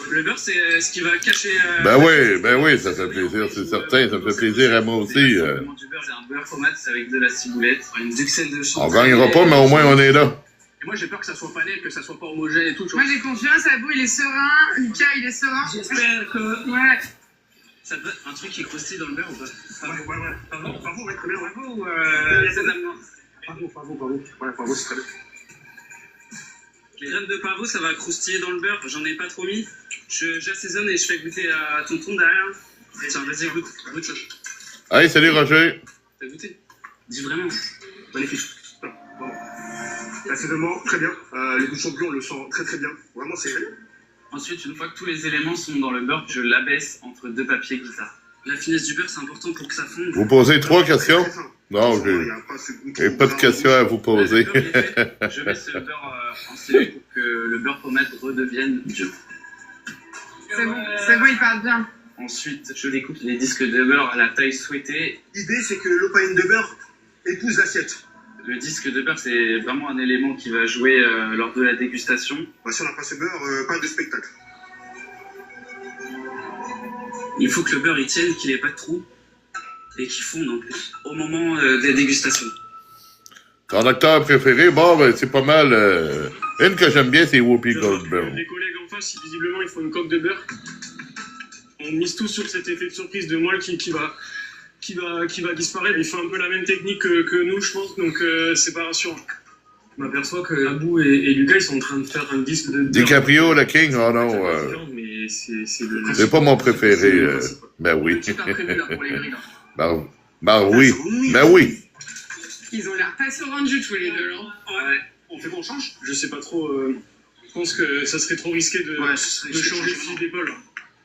Speaker 5: Le beurre, c'est ce qui va cacher...
Speaker 3: Ben oui, ça fait plaisir, c'est certain. Ça fait plaisir à moi aussi.
Speaker 5: Du beurre, c'est un beurre fromage avec de la ciboulette, une duxelle de chantilly.
Speaker 3: On gagnera pas, mais au moins on est là.
Speaker 8: Et moi, j'ai peur que ça soit pané, que ça soit pas homogène et tout.
Speaker 7: Moi, j'ai confiance. Abou, il est serein. Lucas, il est serein.
Speaker 5: J'espère que...
Speaker 7: Ouais.
Speaker 5: Ça te donne un truc qui croustille dans le beurre ou pas?
Speaker 4: Ouais. Bravo, ouais, très bien, ouais.
Speaker 5: Bravo,
Speaker 4: Bravo, c'est très bien.
Speaker 5: Les graines de pavot, ça va croustiller dans le beurre. J'en ai pas trop mis. J'assaisonne et je fais goûter à tonton derrière. Tiens, vas-y, goûte ça.
Speaker 3: Hey, salut Roger.
Speaker 5: T'as goûté? Dis vraiment.
Speaker 4: Magnifique. Bon. L'assaisonnement, très bien. Le goût de champignon, on le sent très très bien. Vraiment, c'est très bien.
Speaker 5: Ensuite, une fois que tous les éléments sont dans le beurre, je l'abaisse entre deux papiers guitare. La finesse du beurre, c'est important pour que ça fonde.
Speaker 3: Vous posez 3 questions? Non, j'ai pas de questions à vous poser.
Speaker 5: Je mets ce beurre en série pour que le beurre pommade redevienne dur.
Speaker 7: C'est bon, il parle bien.
Speaker 5: Ensuite, je découpe les disques de beurre à la taille souhaitée.
Speaker 4: L'idée, c'est que le pain de beurre épouse l'assiette.
Speaker 5: Le disque de beurre, c'est vraiment un élément qui va jouer lors de la dégustation.
Speaker 4: Bah, si on n'a pas ce beurre, pas de spectacle.
Speaker 5: Il faut que le beurre il tienne, qu'il n'ait pas de trou et qu'il fonde en plus au moment des dégustations.
Speaker 3: Ton acteur préféré, bon, ben, c'est pas mal. Une que j'aime bien, c'est Whoopi Goldberg.
Speaker 10: Les collègues en face, visiblement, ils font une coque de beurre. On mise tout sur cet effet de surprise de moelle qui va disparaître. Il fait un peu la même technique que nous, je pense, donc c'est pas rassurant. Je m'aperçois que Abou et Lucas, ils sont en train de faire un disque de beurre.
Speaker 3: DiCaprio, le King, oh non.
Speaker 10: Mais
Speaker 3: c'est pas mon préféré. Ben oui. Ben oui. Ben oui.
Speaker 7: Ils ont l'air pas sereins du tout, les deux, là.
Speaker 10: Ouais. On fait qu'on change? Je sais pas trop. Je pense que ça serait trop risqué de changer de fusil d'épaule.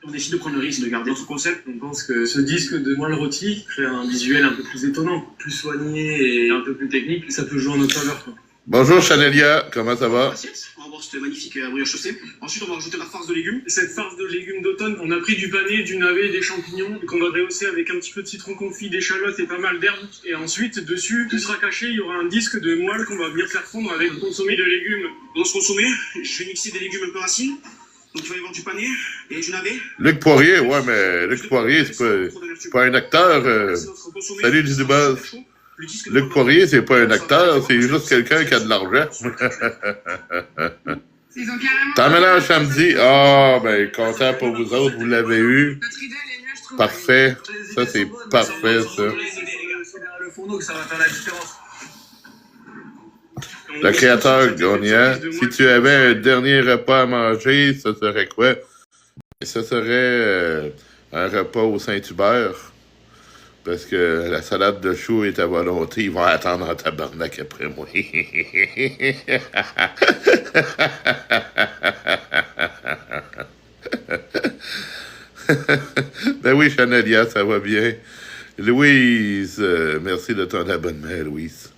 Speaker 10: On décide de prendre le risque de garder notre concept. On pense que ce disque de moelle rôti crée un visuel un peu plus étonnant, plus soigné et un peu plus technique. Ça peut jouer en notre faveur, quoi.
Speaker 3: Bonjour Chanelia, comment ça va?
Speaker 8: On va voir cette magnifique brioche chaussée. Ensuite, on va rajouter la farce de légumes.
Speaker 10: Cette farce de légumes d'automne, on a pris du panais, du navet, des champignons, qu'on va rehausser avec un petit peu de citron confit, d'échalotes et pas mal d'herbes. Et ensuite, dessus, tout sera caché, il y aura un disque de moelle qu'on va venir faire fondre avec un consommé de légumes.
Speaker 8: Dans ce consommé, je vais mixer des légumes un peu racines. Donc il va y avoir du panais et du navet.
Speaker 3: Luc Poirier, ouais, mais Luc Poirier, c'est pas un acteur. Salut du buzz. Luc Poirier, c'est pas un acteur, c'est juste quelqu'un qui a de l'argent. T'en mélanges samedi. Ah, ben, content pour vous autres, vous l'avez eu. Parfait. Ça, c'est parfait, ça.
Speaker 5: Le fourneau que ça va faire la différence.
Speaker 3: Le créateur gagnant. Si tu avais un dernier repas à manger, ça serait quoi? Ça serait un repas au Saint-Hubert. Parce que la salade de choux est à volonté. Ils vont attendre en tabarnak après moi. Ben oui, Chanelia, ça va bien. Louise, merci de ton abonnement, Louise.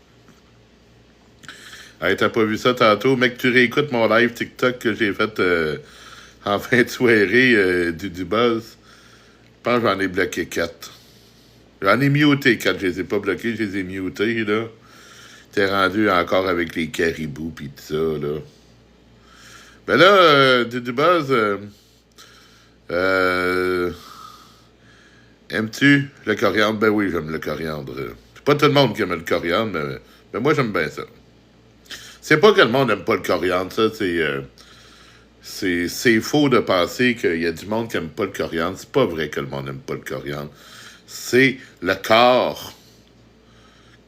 Speaker 3: Hey, t'as pas vu ça tantôt? Mec, tu réécoutes mon live TikTok que j'ai fait en fin de soirée du buzz. Je pense que j'en ai bloqué 4. J'en ai muté 4. Je les ai pas bloqués, je les ai mutés, là. T'es rendu encore avec les caribous pis tout ça, là. Ben là, du buzz, aimes-tu le coriandre? Ben oui, j'aime le coriandre. C'est pas tout le monde qui aime le coriandre, mais moi, j'aime bien ça. C'est pas que le monde n'aime pas le coriandre, ça, c'est faux de penser qu'il y a du monde qui n'aime pas le coriandre. C'est pas vrai que le monde n'aime pas le coriandre. C'est le corps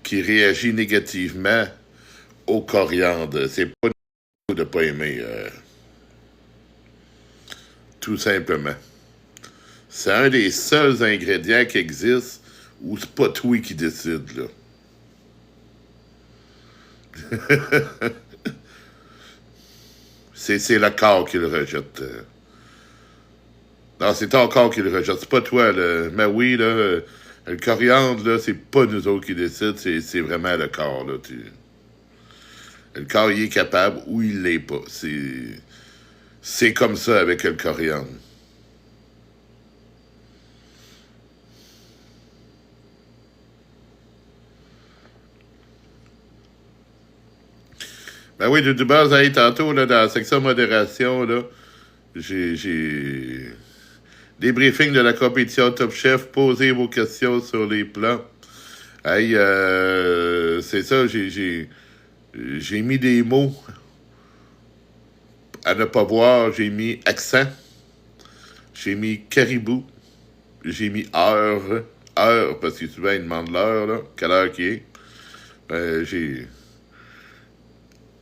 Speaker 3: qui réagit négativement au coriandre. C'est pas de pas aimer. Tout simplement. C'est un des seuls ingrédients qui existent où c'est pas toi qui décide, là. c'est le corps qui le rejette. Non, c'est ton corps qui le rejette. C'est pas toi, là. Mais oui, là, le coriandre, là, c'est pas nous autres qui décident, c'est vraiment le corps, là. Le corps, il est capable ou il l'est pas. C'est comme ça avec le coriandre. Ben oui, du buzz, hey, tantôt, là, dans la section modération, là, j'ai des briefings de la compétition Top Chef, posez vos questions sur les plans. Hey, c'est ça, j'ai mis des mots à ne pas voir, j'ai mis accent, j'ai mis caribou, j'ai mis heure, parce que souvent ils demandent l'heure, là, quelle heure qui est.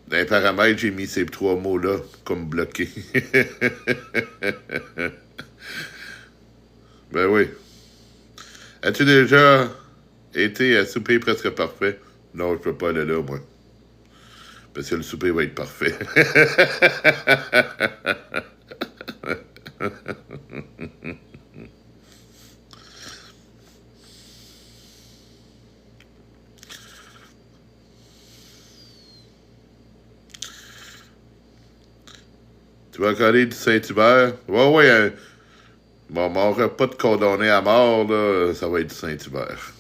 Speaker 3: Dans les paramètres, j'ai mis ces 3 mots-là comme bloqués. Ben oui. As-tu déjà été à souper presque parfait? Non, je peux pas aller là, moi. Parce que le souper va être parfait. Tu vas coller du Saint-Hubert? Ouais. Bon, mon repas de condamné à mort, là, ça va être du Saint-Hubert.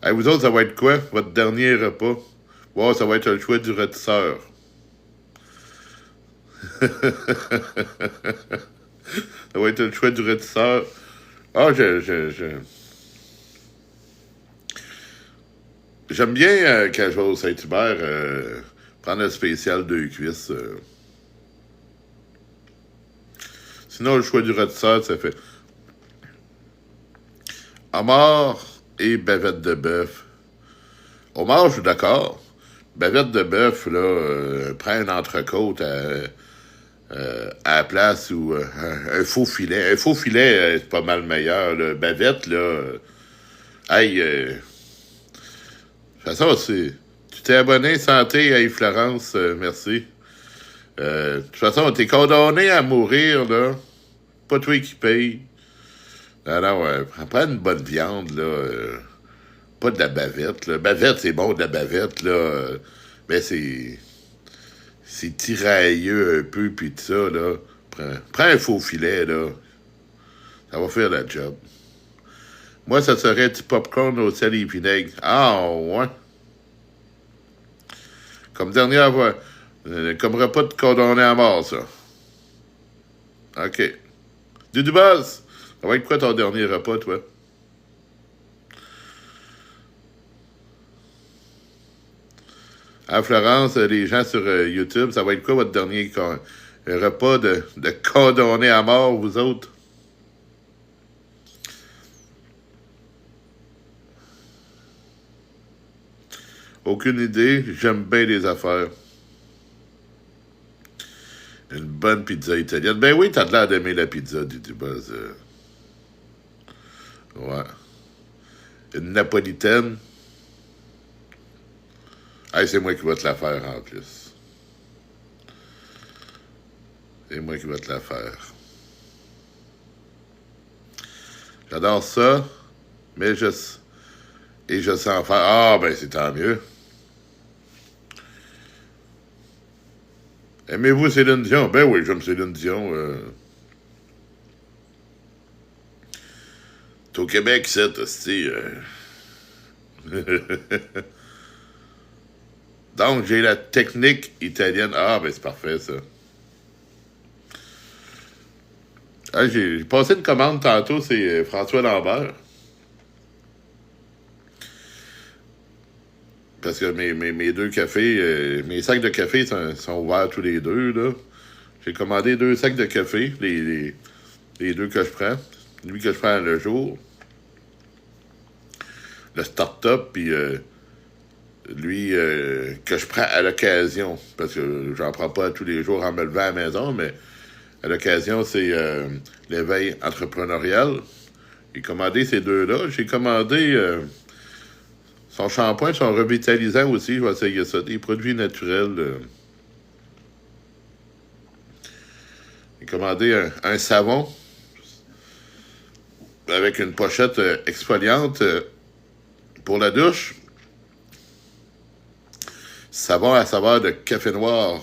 Speaker 3: Hey, vous autres, ça va être quoi, votre dernier repas? Wow, ça va être le choix du rôtisseur. Ça va être le choix du rôtisseur. Ah, j'aime bien, quand je vais au Saint-Hubert, prendre un spécial 2 cuisses. Sinon, le choix du rôtisseur, ça fait homard et bavette de bœuf. Homard, je suis d'accord. Bavette de bœuf, là, prends une entrecôte à la place ou un faux filet. Un faux filet, c'est pas mal meilleur. Là. Bavette, là, hey, de toute façon, tu t'es abonné, santé, hey Florence, merci. De toute façon, t'es condamné à mourir, là. Pas toi qui paye. Non, prends une bonne viande, là. Pas de la bavette, là. Bavette, c'est bon, de la bavette, là. Mais c'est tirailleux un peu, puis tout ça, là. Prends un faux filet, là. Ça va faire la job. Moi, ça serait du popcorn au sel et vinaigre. Ah, ouais. Comme dernière fois. Comme repas de condamné à mort, ça. OK. Du buzz. Ça va être quoi ton dernier repas, toi? À Florence, les gens sur YouTube, ça va être quoi votre dernier repas de condamné à mort, vous autres? Aucune idée, j'aime bien les affaires. Une bonne pizza italienne. Ben oui, t'as l'air d'aimer la pizza du buzz. Ouais. Une napolitaine. Hey, c'est moi qui vais te la faire en plus. C'est moi qui vais te la faire. J'adore ça, mais je sais en faire. Ah, ben c'est tant mieux. Aimez-vous Céline Dion? Ben oui, j'aime Céline Dion. T'es au Québec, c'est hostie. Donc, j'ai la technique italienne. Ah, ben c'est parfait, ça. Ah, j'ai passé une commande tantôt, c'est François Lambert. Parce que mes 2 cafés, mes sacs de café sont ouverts tous les 2, là. J'ai commandé 2 sacs de café, les 2 que je prends. Lui que je prends le jour. Le start-up, puis lui que je prends à l'occasion. Parce que j'en prends pas tous les jours en me levant à la maison, mais à l'occasion, c'est l'éveil entrepreneurial. J'ai commandé ces 2-là. J'ai commandé... son shampoing, son revitalisant aussi, je vais essayer ça. Des produits naturels. J'ai commandé un savon avec une pochette exfoliante pour la douche. Savon à saveur de café noir.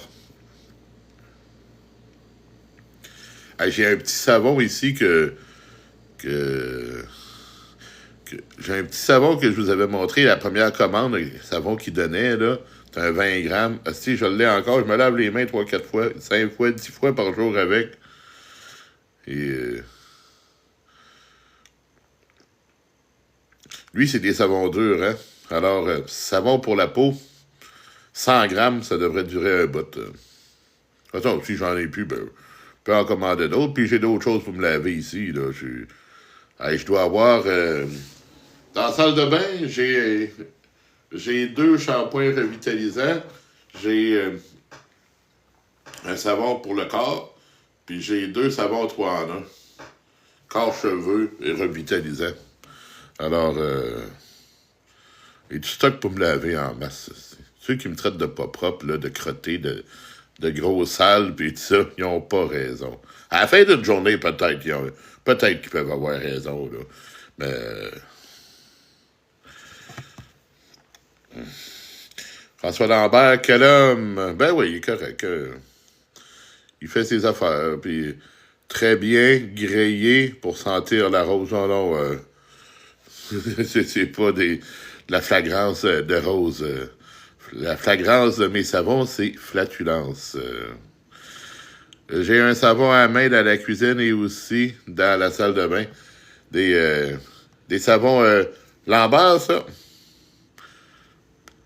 Speaker 3: Hey, j'ai un petit savon ici j'ai un petit savon que je vous avais montré, la première commande, le savon qu'il donnait, là. C'est un 20 grammes. Si je l'ai encore, je me lave les mains 3-4 fois, 5 fois, 10 fois par jour avec. Et lui, c'est des savons durs, hein? Alors, savon pour la peau, 100 grammes, ça devrait durer un bout. De toute façon, si j'en ai plus, ben, je peux en commander d'autres. Puis j'ai d'autres choses pour me laver ici, là. Je dois avoir... dans la salle de bain, j'ai 2 shampoings revitalisants. J'ai un savon pour le corps, puis j'ai 2 savons 3 en 1. Corps, cheveux et revitalisant. Alors, et du stock pour me laver en masse. Ceux qui me traitent de pas propre, là, de crotté, de gros sales, puis tout ça, ils n'ont pas raison. À la fin d'une journée, peut-être qu'ils peuvent avoir raison, là. Mais... François Lambert, quel homme! Ben oui, il est correct. Il fait ses affaires, puis très bien grillé pour sentir la rose. Non, c'est pas de la flagrance de rose. La flagrance de mes savons, c'est flatulence. J'ai un savon à main dans la cuisine et aussi dans la salle de bain. Des savons Lambert, ça.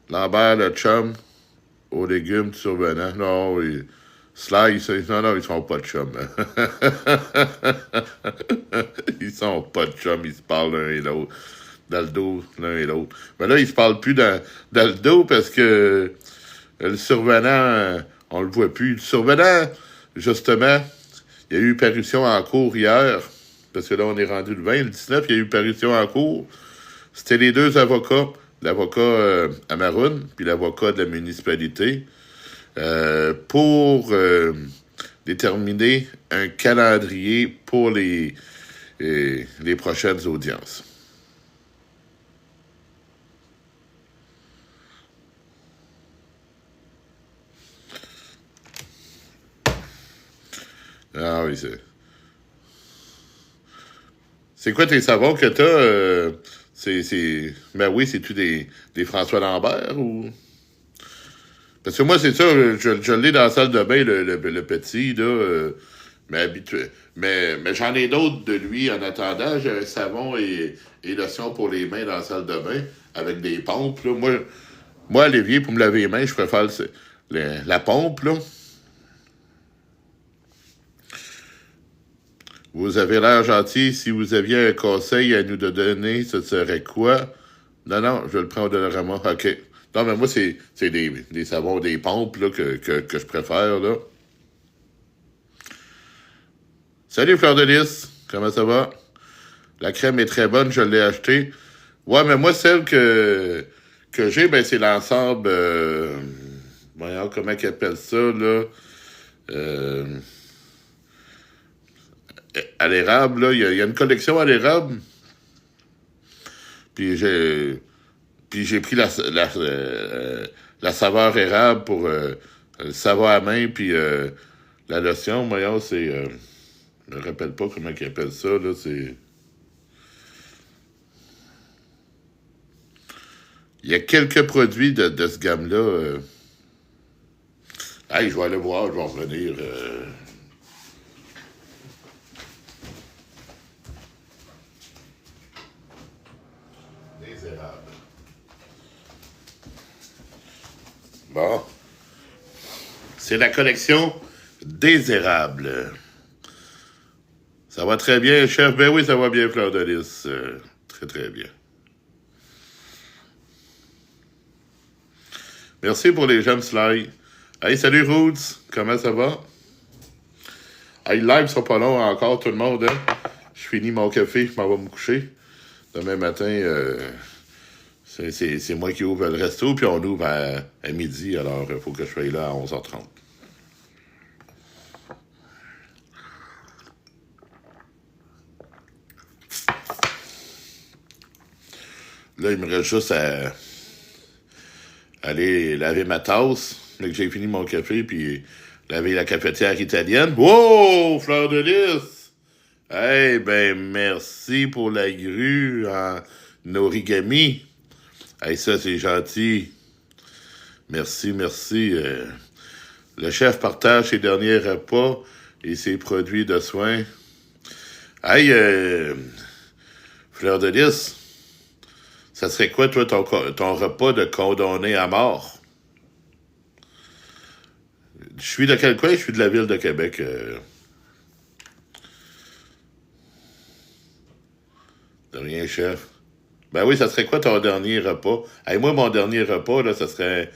Speaker 3: Lambert, le chum, aux légumes survenant. Non, Sly, non, ils sont pas de chum. Ils sont pas de chum, ils se parlent l'un et l'autre. Dans le dos, l'un et l'autre. Mais là, ils se parlent plus dans le dos parce que le survenant, on le voit plus. Le survenant, justement, il y a eu parution en cours hier, parce que là, on est rendu le 20, le 19, il y a eu parution en cours. C'était les 2 avocats, l'avocat Amaroun, puis l'avocat de la municipalité, pour déterminer un calendrier pour les prochaines audiences. Ah oui, c'est quoi tes savons que t'as? Ben oui, c'est-tu des François Lambert ou... Parce que moi, c'est ça, je l'ai dans la salle de bain, le petit, là, mais habitué. Mais j'en ai d'autres de lui en attendant. J'ai un savon et lotion pour les mains dans la salle de bain avec des pompes, là. Moi, Olivier, pour me laver les mains, je préfère la pompe, là. Vous avez l'air gentil. Si vous aviez un conseil à nous donner, ce serait quoi? Non, je le prends au Dollarama. OK. Non, mais moi, c'est des savons, des pompes là, que je préfère, là. Salut, Fleur de Lys. Comment ça va? La crème est très bonne, je l'ai achetée. Ouais, mais moi, celle que j'ai, ben, c'est l'ensemble... voyons, comment ils appellent ça, là? À l'érable, là, il y a une collection à l'érable. Puis j'ai pris la saveur érable pour le savon à main, puis la lotion, voyons, c'est... je me rappelle pas comment ils appellent ça, là, c'est... Il y a quelques produits de ce gamme-là. Hey, je vais aller voir, je vais revenir... Bon. C'est la collection des érables. Ça va très bien, chef? Ben oui, ça va bien, Fleur de Lys. Très, très bien. Merci pour les j'aime Sly. Hey, salut Roots. Comment ça va? Hey, le live sera pas long encore, tout le monde. Hein? Je finis mon café, je m'en vais me coucher. Demain matin... C'est moi qui ouvre le resto, puis on ouvre à midi, alors il faut que je sois là à 11h30. Là, il me reste juste à aller laver ma tasse, dès que j'ai fini mon café, puis laver la cafetière italienne. Wow! Fleur de lys! Eh ben, merci pour la grue en origami. Hey, ça, c'est gentil. Merci. Le chef partage ses derniers repas et ses produits de soins. Hey, Fleur de lys, ça serait quoi, toi, ton repas de condamné à mort? Je suis de quel coin? Je suis de la ville de Québec. De rien, chef. Ben oui, ça serait quoi ton dernier repas? Hey, moi, mon dernier repas, là, ça serait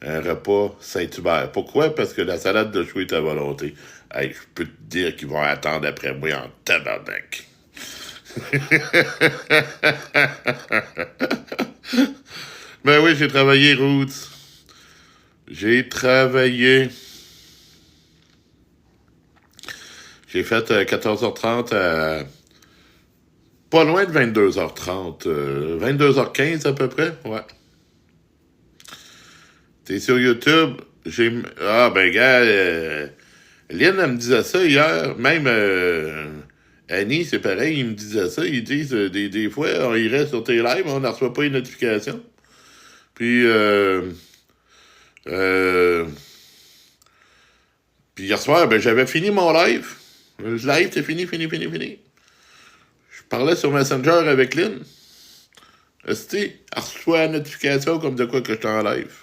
Speaker 3: un repas Saint-Hubert. Pourquoi? Parce que la salade de choux est à volonté. Hey, je peux te dire qu'ils vont attendre après moi en tabarnak. Ben oui, j'ai travaillé, Roots. J'ai travaillé. J'ai fait 14h30 à... Pas loin de 22h30. 22h15 à peu près, ouais. T'es sur YouTube? Ah, ben, gars, Lynn, elle me disait ça hier. Même Annie, c'est pareil, ils me disaient ça. Ils disent, des fois, on irait sur tes lives, on ne reçoit pas une notification. Puis, puis hier soir, ben, j'avais fini mon live. Le live, c'est fini. Je parlais sur Messenger avec Lynn. Est-ce elle reçoit la notification comme de quoi que je suis en live?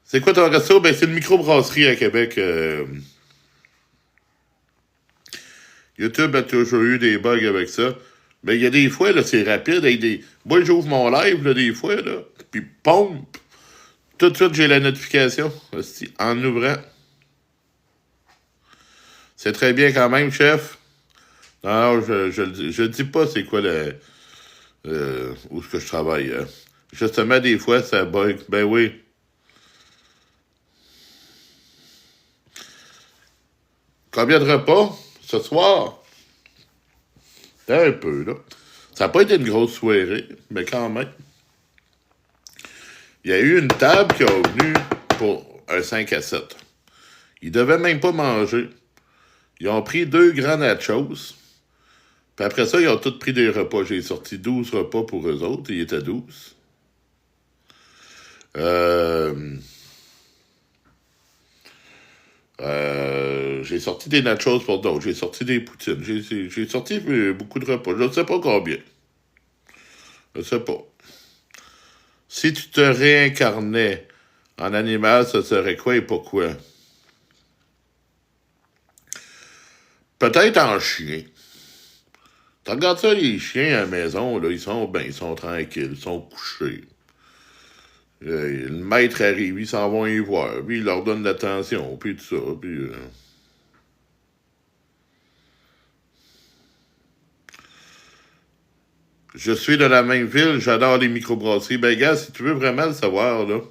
Speaker 3: C'est quoi ton resto? Ben, c'est une microbrasserie à Québec. YouTube a toujours eu des bugs avec ça. Ben, il y a des fois, là, c'est rapide. Moi, j'ouvre mon live, là, des fois, là, puis pom! Tout de suite, j'ai la notification. En ouvrant. C'est très bien quand même, chef. Non, je dis pas c'est quoi où est-ce que je travaille. Justement, des fois, ça bug. Ben oui. Combien de repas ce soir? Un peu, là. Ça n'a pas été une grosse soirée, mais quand même. Il y a eu une table qui a venu pour un 5 à 7. Ils devaient même pas manger. Ils ont pris 2 grands nachos. Puis après ça, ils ont tous pris des repas. J'ai sorti 12 repas pour eux autres. Ils étaient 12. J'ai sorti des nachos pour d'autres. J'ai sorti des poutines. J'ai sorti beaucoup de repas. Je ne sais pas combien. Je ne sais pas. Si tu te réincarnais en animal, ça serait quoi et pourquoi? Peut-être en chien. Tu regardes ça, les chiens à la maison, là, ils sont tranquilles, ils sont couchés. Le maître arrive, ils s'en vont y voir, puis il leur donne de l'attention, puis tout ça, puis... Je suis de la même ville, j'adore les microbrasseries. Ben, gars, si tu veux vraiment le savoir, là,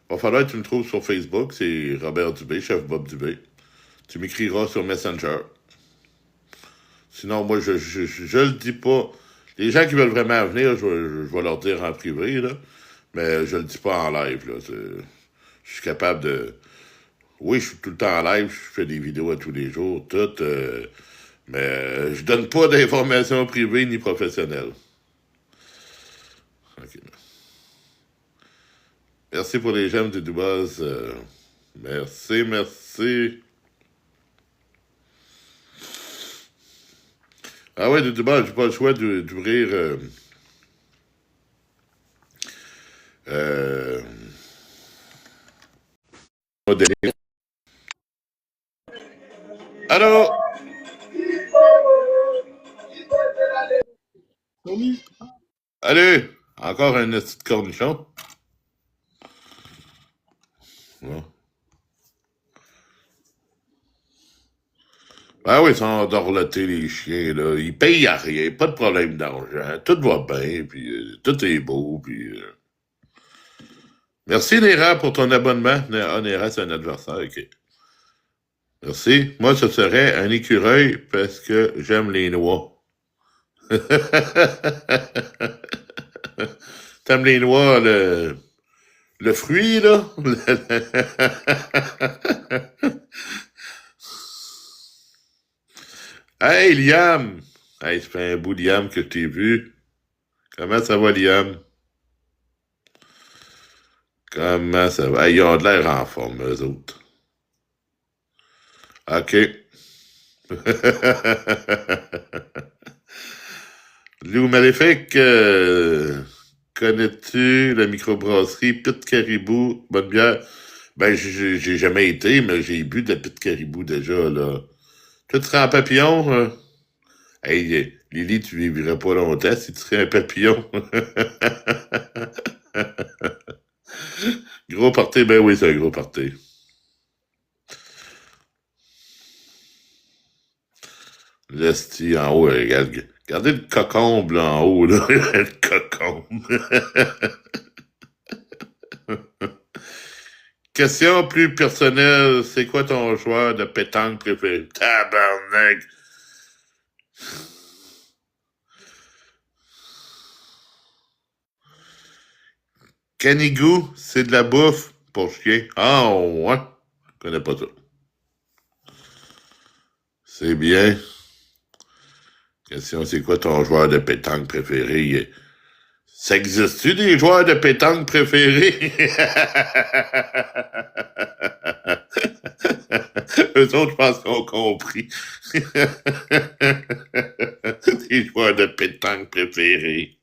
Speaker 3: va falloir que tu me trouves sur Facebook, c'est Robert Dubé, chef Bob Dubé. Tu m'écriras sur Messenger. Sinon, moi, je le dis pas. Les gens qui veulent vraiment venir, je vais leur dire en privé, là. Mais je le dis pas en live, là. Je suis capable de... Oui, je suis tout le temps en live, je fais des vidéos à tous les jours, tout. Mais je donne pas d'informations privées ni professionnelles. OK. Merci pour les j'aime de Dubaz. Merci. Ah ouais, de Dubaz, j'ai pas le choix d'ouvrir... Allô? Allez, encore un petit cornichon. Non. Ah oui, ils sont endorlotés, les chiens, là. Ils payent à rien, pas de problème d'argent. Tout va bien, puis tout est beau, puis... Merci, Néra, pour ton abonnement. Néra, c'est un adversaire, OK. Merci. Moi, ce serait un écureuil parce que j'aime les noix. T'aimes les noix, Le fruit, là. Hey, Liam! Hey, ça fait un bout, Liam, que je t'ai vu. Comment ça va, Liam? Comment ça va? Hey, ils ont de l'air en forme, eux autres. OK. Lou Maléfique, connais-tu la microbrasserie Pit Caribou? Bonne bière. Ben, j'ai jamais été, mais j'ai bu de la Pit Caribou déjà, là. Toi, tu serais en papillon? Hey, Lily, tu vivrais pas longtemps si tu serais un papillon. Gros party, ben oui, c'est un gros party. L'esti en haut, regardez le cocombe là, en haut, là. Le cocombe. Question plus personnelle, c'est quoi ton joueur de pétanque préféré? Tabarnak! Canigou, c'est de la bouffe pour chien. Ah, ouais. Je connais pas ça. C'est bien. Question, c'est quoi ton joueur de pétanque préféré? Ça existe-tu des joueurs de pétanque préférés? Eux autres, je pense qu'ils ont compris. Des joueurs de pétanque préférés.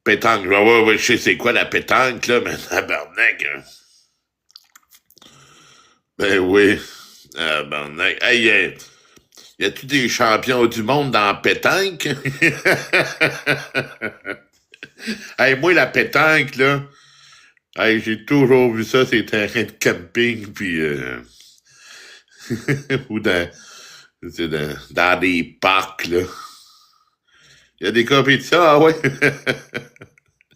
Speaker 3: Pétanque, je sais c'est quoi la pétanque, là, mais tabarnak, hein. Ben oui, tabarnak. Hey, y a-tu des champions du monde dans la pétanque? Hey, moi, la pétanque, là, hey, j'ai toujours vu ça, c'est terrain de camping, puis ou dans des parcs, là. Il y a des compétitions, ah ouais.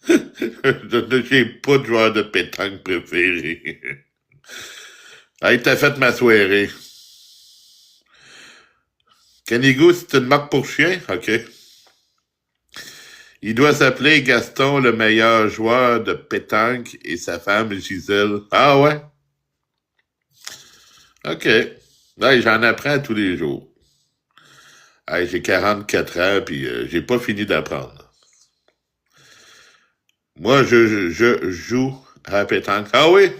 Speaker 3: J'ai pas de joueur de pétanque préféré. Hey, t'as fait ma soirée. Canigou, c'est une marque pour chien? OK. Il doit s'appeler Gaston, le meilleur joueur de pétanque, et sa femme, Gisèle. Ah ouais? OK. Hey, j'en apprends tous les jours. Hey, j'ai 44 ans, puis j'ai pas fini d'apprendre. Moi, je joue à la pétanque. Ah oui?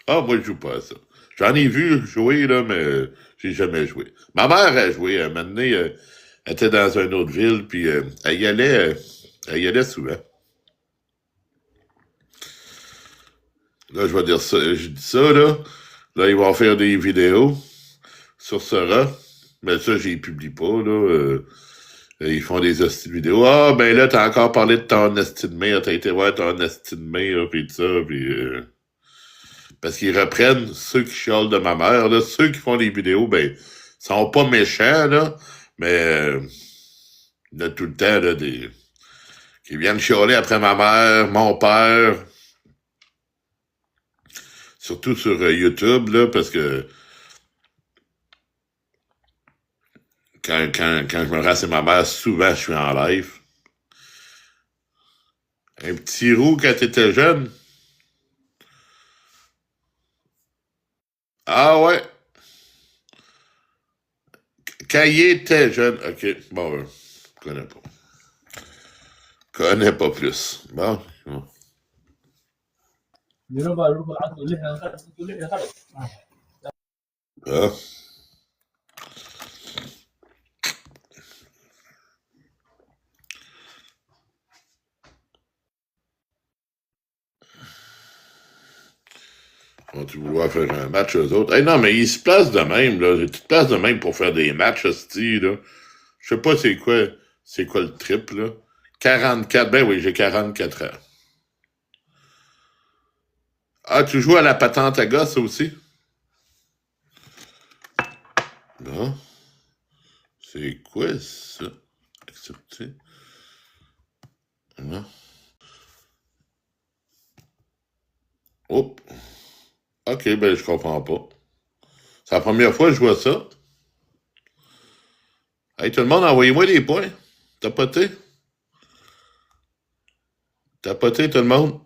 Speaker 3: Ah, moi, je joue pas à ça. J'en ai vu jouer, là, mais j'ai jamais joué. Ma mère a joué. Un moment donné, elle était dans une autre ville, puis elle y allait souvent. Là, je vais dire ça. Je dis ça, là. Là, ils vont faire des vidéos sur Sora. Mais ça, je les publie pas, là. Ils font des hosties de vidéos. Ah, ben là, t'as encore parlé de ton hostie de mère. T'as été voir ton hostie de mère, pis tout ça, pis... parce qu'ils reprennent ceux qui chialent de ma mère, là. Ceux qui font des vidéos, ben, sont pas méchants, là. Mais, il y a tout le temps, là, qui viennent chialer après ma mère, mon père. Surtout sur YouTube, là, parce que quand je me rends, c'est ma mère, souvent, je suis en live. Un petit roux quand t'étais jeune. Ah ouais. Quand il était jeune. OK. Bon, je connais pas. Connais pas plus. Bon. Ah. Vont-tu vouloir faire un match eux autres? Hey, non, mais ils se placent de même, là. Ils se placent de même pour faire des matchs, hostie, là. Je sais pas c'est quoi le trip, là. 44, ben oui, j'ai 44 ans. Ah, tu joues à la patente à gosse aussi? Non. C'est quoi ça? Accepter. Non. Oh. OK, ben je comprends pas. C'est la première fois que je vois ça. Hey, tout le monde, envoyez-moi des points. T'as poté? Tapoté tout le monde.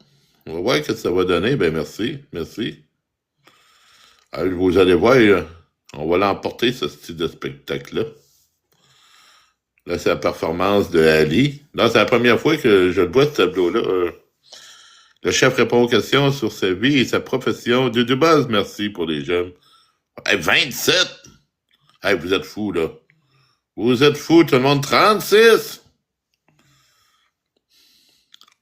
Speaker 3: On va voir ce que ça va donner. Ben merci. Vous allez voir, on va l'emporter, ce style de spectacle-là. Là, c'est la performance de Ali. Là, c'est la première fois que je le vois, ce tableau-là. Le chef répond aux questions sur sa vie et sa profession. De base, merci pour les jeunes. Hey, 27! Hey, vous êtes fous, là. Vous êtes fous, tout le monde. 36!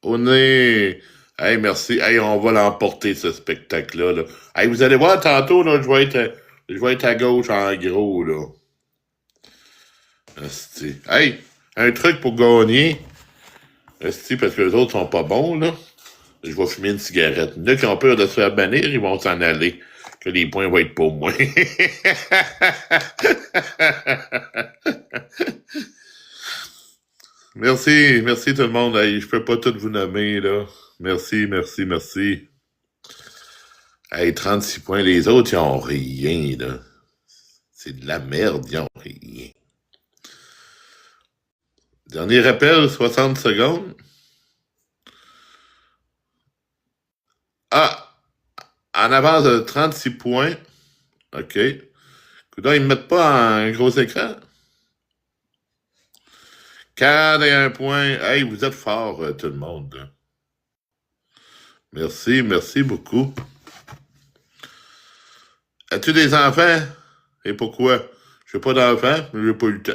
Speaker 3: On est... Hey, merci. Hey, on va l'emporter, ce spectacle-là. Là. Hey, vous allez voir tantôt, là, je vais être à gauche en gros, là. Asti. Hey, un truc pour gagner. Asti, parce que les autres sont pas bons, là. Je vais fumer une cigarette. Il y en a qui ont peur de se faire bannir, ils vont s'en aller. Que les points vont être pour moi. Merci tout le monde. Hey, je peux pas tout vous nommer, là. Merci. Hey, 36 points. Les autres, ils ont rien, là. C'est de la merde, ils ont rien. Dernier rappel, 60 secondes. Ah! En avance de 36 points. OK. Coudonc, ils ne mettent pas en gros écran. 41 points. Hey, vous êtes forts, tout le monde. Là. Merci beaucoup. As-tu des enfants? Et pourquoi? Je n'ai pas d'enfants, mais je n'ai pas eu le temps.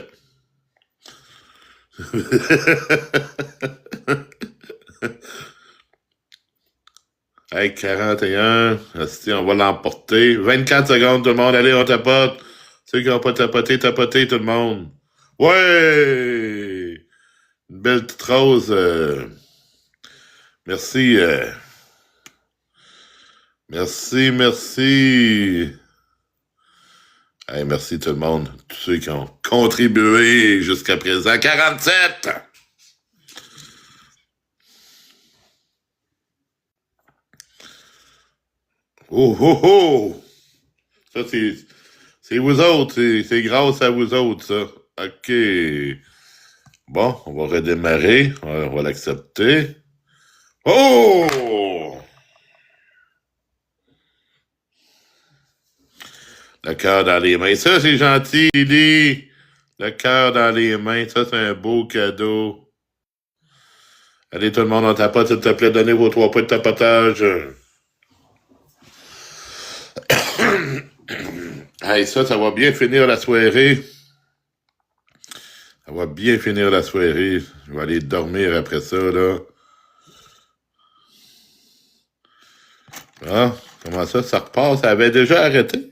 Speaker 3: Hey, 41. Asti, on va l'emporter. 24 secondes, tout le monde. Allez, on tapote. Ceux qui n'ont pas tapoté, tout le monde. Ouais! Une belle petite rose. Merci. Merci. Hey, merci tout le monde. Tous ceux qui ont contribué jusqu'à présent. 47! Oh! Ça, c'est vous autres. C'est grâce à vous autres, ça. OK. Bon, on va redémarrer. On va l'accepter. Oh! Le cœur dans les mains. Ça, c'est gentil, Lily. Le cœur dans les mains. Ça, c'est un beau cadeau. Allez, tout le monde, on tapote, s'il te plaît. Donnez vos 3 points de tapotage. Hey, ça va bien finir la soirée. Ça va bien finir la soirée. Je vais aller dormir après ça, là. Ah, comment ça repart? Ça avait déjà arrêté?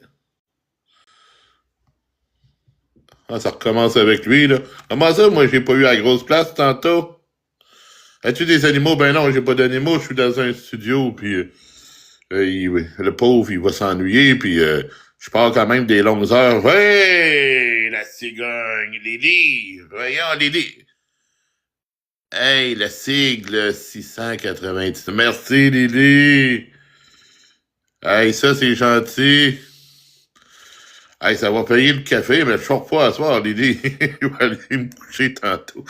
Speaker 3: Ah, ça recommence avec lui, là. Comment ça, moi, j'ai pas eu la grosse place tantôt? As-tu des animaux? Ben non, j'ai pas d'animaux. Je suis dans un studio, puis le pauvre, il va s'ennuyer, puis je pars quand même des longues heures. Ouais, la cigogne, Lily. Voyons, Lily. Hey, le sigle 690. Merci, Lily. Hey, ça, c'est gentil. Hey, ça va payer le café, mais je sors pas à soir, Lily. Je vais aller me coucher tantôt.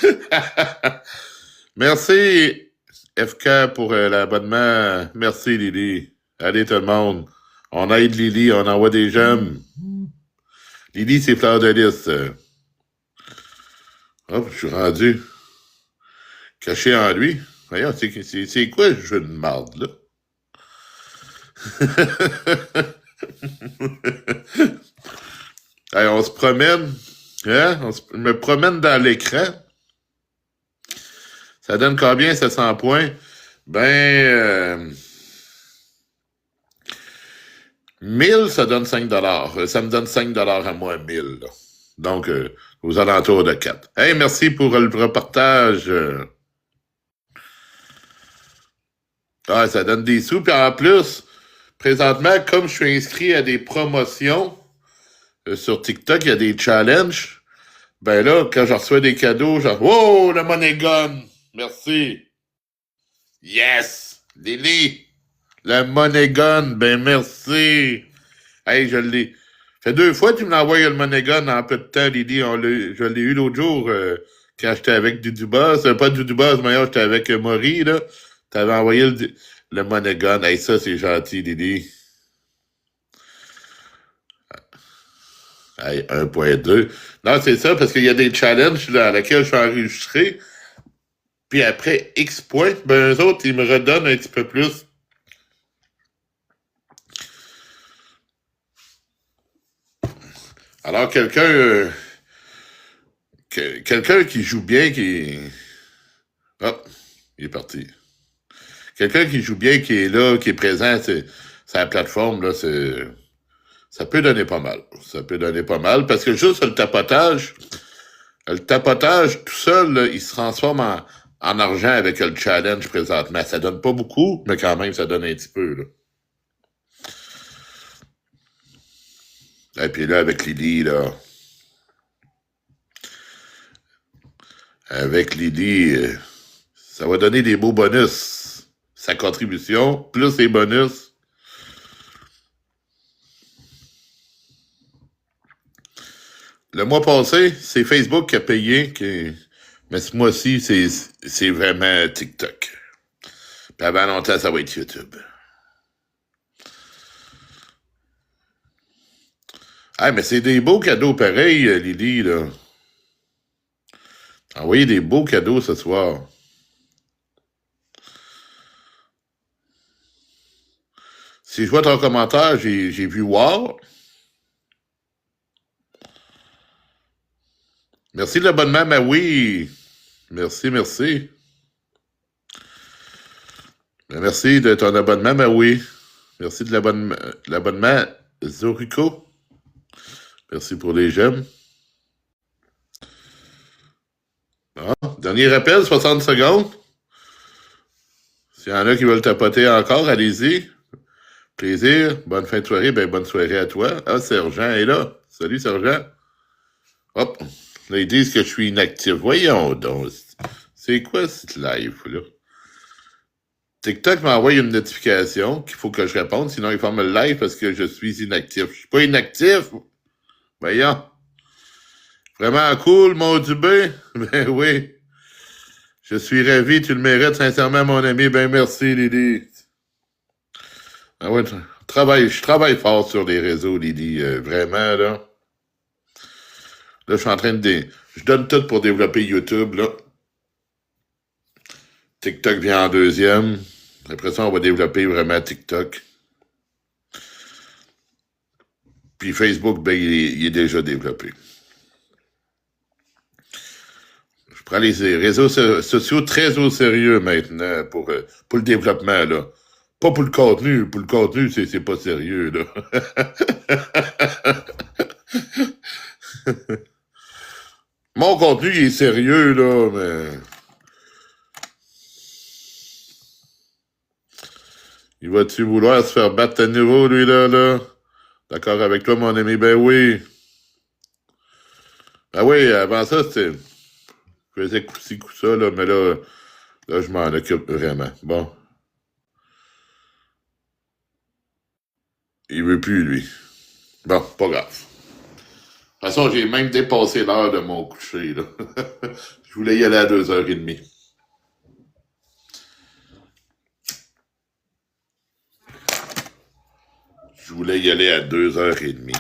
Speaker 3: Merci, FK, pour l'abonnement. Merci, Lily. Allez, tout le monde. On aide Lily, on envoie des j'aime. Lily, c'est fleur de lys. Hop, je suis rendu caché en lui. Voyons, c'est quoi ce jeu de marde, là? Hey, on se promène. Hein? Je me promène dans l'écran. Ça donne combien, 700 points? Ben, 1000, ça donne 5 $. Ça me donne 5 $ à moi, 1000. Là. Donc, aux alentours de 4. Hey, merci pour le reportage. Ah, ça donne des sous. Puis en plus, présentement, comme je suis inscrit à des promotions sur TikTok, il y a des challenges. Ben là, quand je reçois des cadeaux, genre, wow, le Money Gun! Merci. Yes! Lily! Le Money Gun, ben merci! Hey, je l'ai. Ça fait 2 fois que tu me l'envoies le Money Gun en peu de temps, Lily. Je l'ai eu l'autre jour quand j'étais avec Dudubuzz. Pas Dudubuzz, mais j'étais avec Maury, là. T'avais envoyé le Monegon. Hey, ça, c'est gentil, Lily. Hey, 1.2. Non, c'est ça, parce qu'il y a des challenges dans lesquels je suis enregistré. Puis après X points, ben eux autres, ils me redonnent un petit peu plus. Alors, quelqu'un qui joue bien, qui... Ah, il est parti. Quelqu'un qui joue bien, qui est là, qui est présent sur la plateforme, là, ça peut donner pas mal. Ça peut donner pas mal, parce que juste le tapotage tout seul, là, il se transforme en argent avec le challenge présentement. Ça donne pas beaucoup, mais quand même, ça donne un petit peu, là. Et puis là, avec Lily, là... Avec Lily, ça va donner des beaux bonus. Sa contribution, plus les bonus. Le mois passé, c'est Facebook qui a payé, mais ce mois-ci, c'est vraiment TikTok. Puis avant longtemps, ça va être YouTube. Ah, mais c'est des beaux cadeaux pareils, Lily, là. Envoyez des beaux cadeaux ce soir. Si je vois ton commentaire, j'ai vu War. Merci de l'abonnement, mais oui. Merci. Merci de ton abonnement, mais oui. Merci de l'abonnement, Zorico. Merci pour les j'aime. Ah, dernier rappel, 60 secondes. S'il y en a qui veulent tapoter encore, allez-y. Plaisir. Bonne fin de soirée. Ben, bonne soirée à toi. Ah, Sergent est là. Salut, Sergent. Hop. Là, ils disent que je suis inactif. Voyons donc. C'est quoi ce live, là? TikTok m'envoie une notification qu'il faut que je réponde, sinon il ferme le live parce que je suis inactif. Je suis pas inactif. Voyons. Vraiment cool, mon Dubé. Ben oui. Je suis ravi, tu le mérites sincèrement, mon ami. Ben merci, Lily. Ah ouais, je travaille fort sur les réseaux, Lily. Vraiment, là. Là, je suis en train je donne tout pour développer YouTube, là. TikTok vient en deuxième. Après ça, on va développer vraiment TikTok. Puis Facebook, ben, il est déjà développé. Je prends les réseaux sociaux très au sérieux maintenant pour le développement, là. Pas pour le contenu. Pour le contenu, c'est pas sérieux, là. Mon contenu, il est sérieux, là, mais... Il va-tu vouloir se faire battre à nouveau, lui, là? D'accord avec toi, mon ami? Ben oui. Ben oui, avant ça, c'était... Je faisais coup-ci, coup-ça, là, mais là, je m'en occupe vraiment. Bon. Il veut plus, lui. Bon, pas grave. De toute façon, j'ai même dépassé l'heure de mon coucher, là. Je voulais y aller à 2h30. Je voulais y aller à 2h30.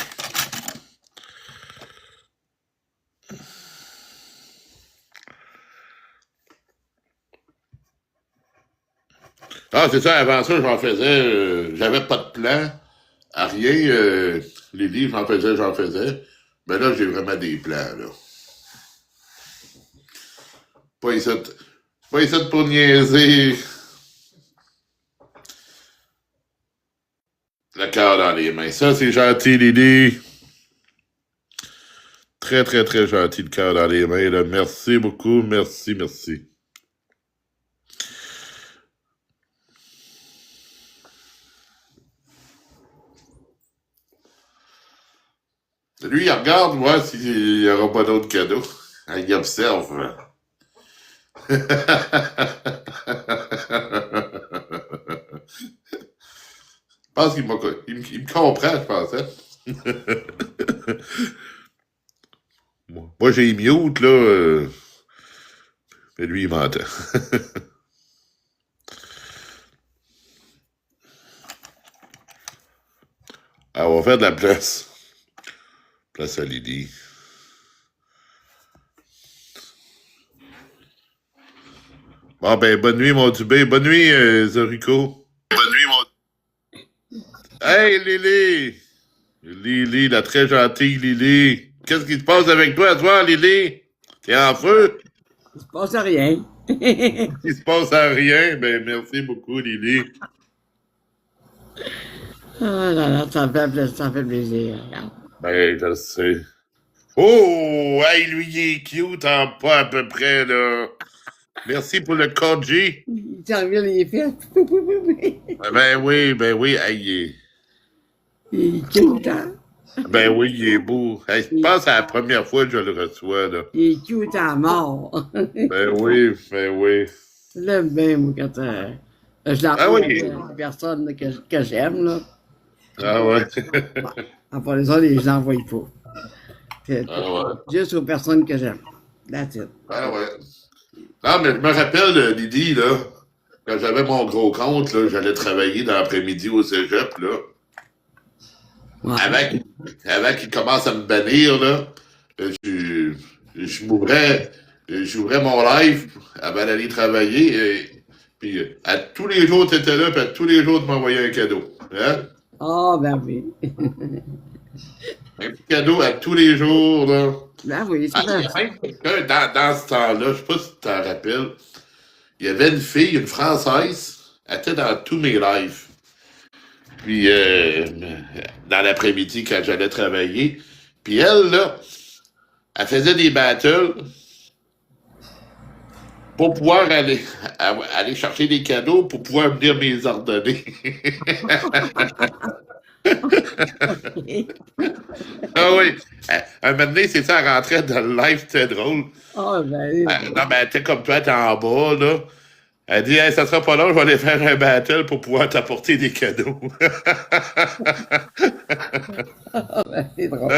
Speaker 3: Ah, c'est ça, avant ça, j'en faisais... j'avais pas de plan, à rien. Les livres, j'en faisais. Mais là, j'ai vraiment des plans, là. Pas ici pour niaiser. Le cœur dans les mains. Ça, c'est gentil, Lily. Très, très, très gentil, le cœur dans les mains, là. Merci beaucoup. Merci. Lui, il regarde, voir s'il n'y aura pas d'autres cadeaux. Il observe. Je pense qu'il me comprend, je pense. Hein? Moi, j'ai mute, là. Mais lui, il m'entend. Ah, on va faire de la place. Place à Lily. Bon, ben, bonne nuit, mon Dubé. Bonne nuit, Zorico. Bonne nuit, mon... Hey, Lily! Lily, la très gentille Lily. Qu'est-ce qui se passe avec toi, Lily? T'es en feu?
Speaker 12: Il se passe rien.
Speaker 3: Il se passe à rien? Ben, merci beaucoup, Lily.
Speaker 12: Ah là là, ça fait plaisir. Regarde.
Speaker 3: Ben, je sais. Oh! Hey, lui, il est cute en pas à peu près, là. Merci pour le code G.
Speaker 12: Il t'en revient les fesses.
Speaker 3: Ben oui. Hey,
Speaker 12: Il est cute, hein?
Speaker 3: ben oui, il est beau. Hey, je pense que c'est la première fois que je le reçois, là.
Speaker 12: Il est cute à mort.
Speaker 3: Ben oui.
Speaker 12: Je l'aime bien, moi, quand je l'envoie à une personne que j'aime, là.
Speaker 3: Ah ouais.
Speaker 12: À part les autres, je l'envoie pas. Juste aux personnes que j'aime. That's it.
Speaker 3: Ah ouais. Non, mais je me rappelle, Lydie, là, quand j'avais mon gros compte, là, j'allais travailler dans l'après-midi au cégep, là. Ouais. Avant qu'il commence à me bannir, là, j'ouvrais mon live avant d'aller travailler, puis à tous les jours, tu étais là, puis à tous les jours, tu m'envoyais un cadeau. Hein?
Speaker 12: Ah, ben oui.
Speaker 3: Un petit cadeau à tous les jours, là.
Speaker 12: Ben oui, c'est ça.
Speaker 3: Dans ce temps-là, je sais pas si tu t'en rappelles, il y avait une fille, une Française, elle était dans tous mes lives. Puis, dans l'après-midi, quand j'allais travailler, puis elle, là, elle faisait des battles pour pouvoir aller chercher des cadeaux pour pouvoir venir me les ordonner. Ah oui. Un moment donné, c'est ça, elle rentrait dans le live, c'était drôle.
Speaker 12: Oh, ben,
Speaker 3: non, mais elle était comme toi, elle était en bas, là. Elle dit, hey, ça sera pas long, je vais aller faire un battle pour pouvoir t'apporter des cadeaux.
Speaker 12: Oh, ben, c'est drôle.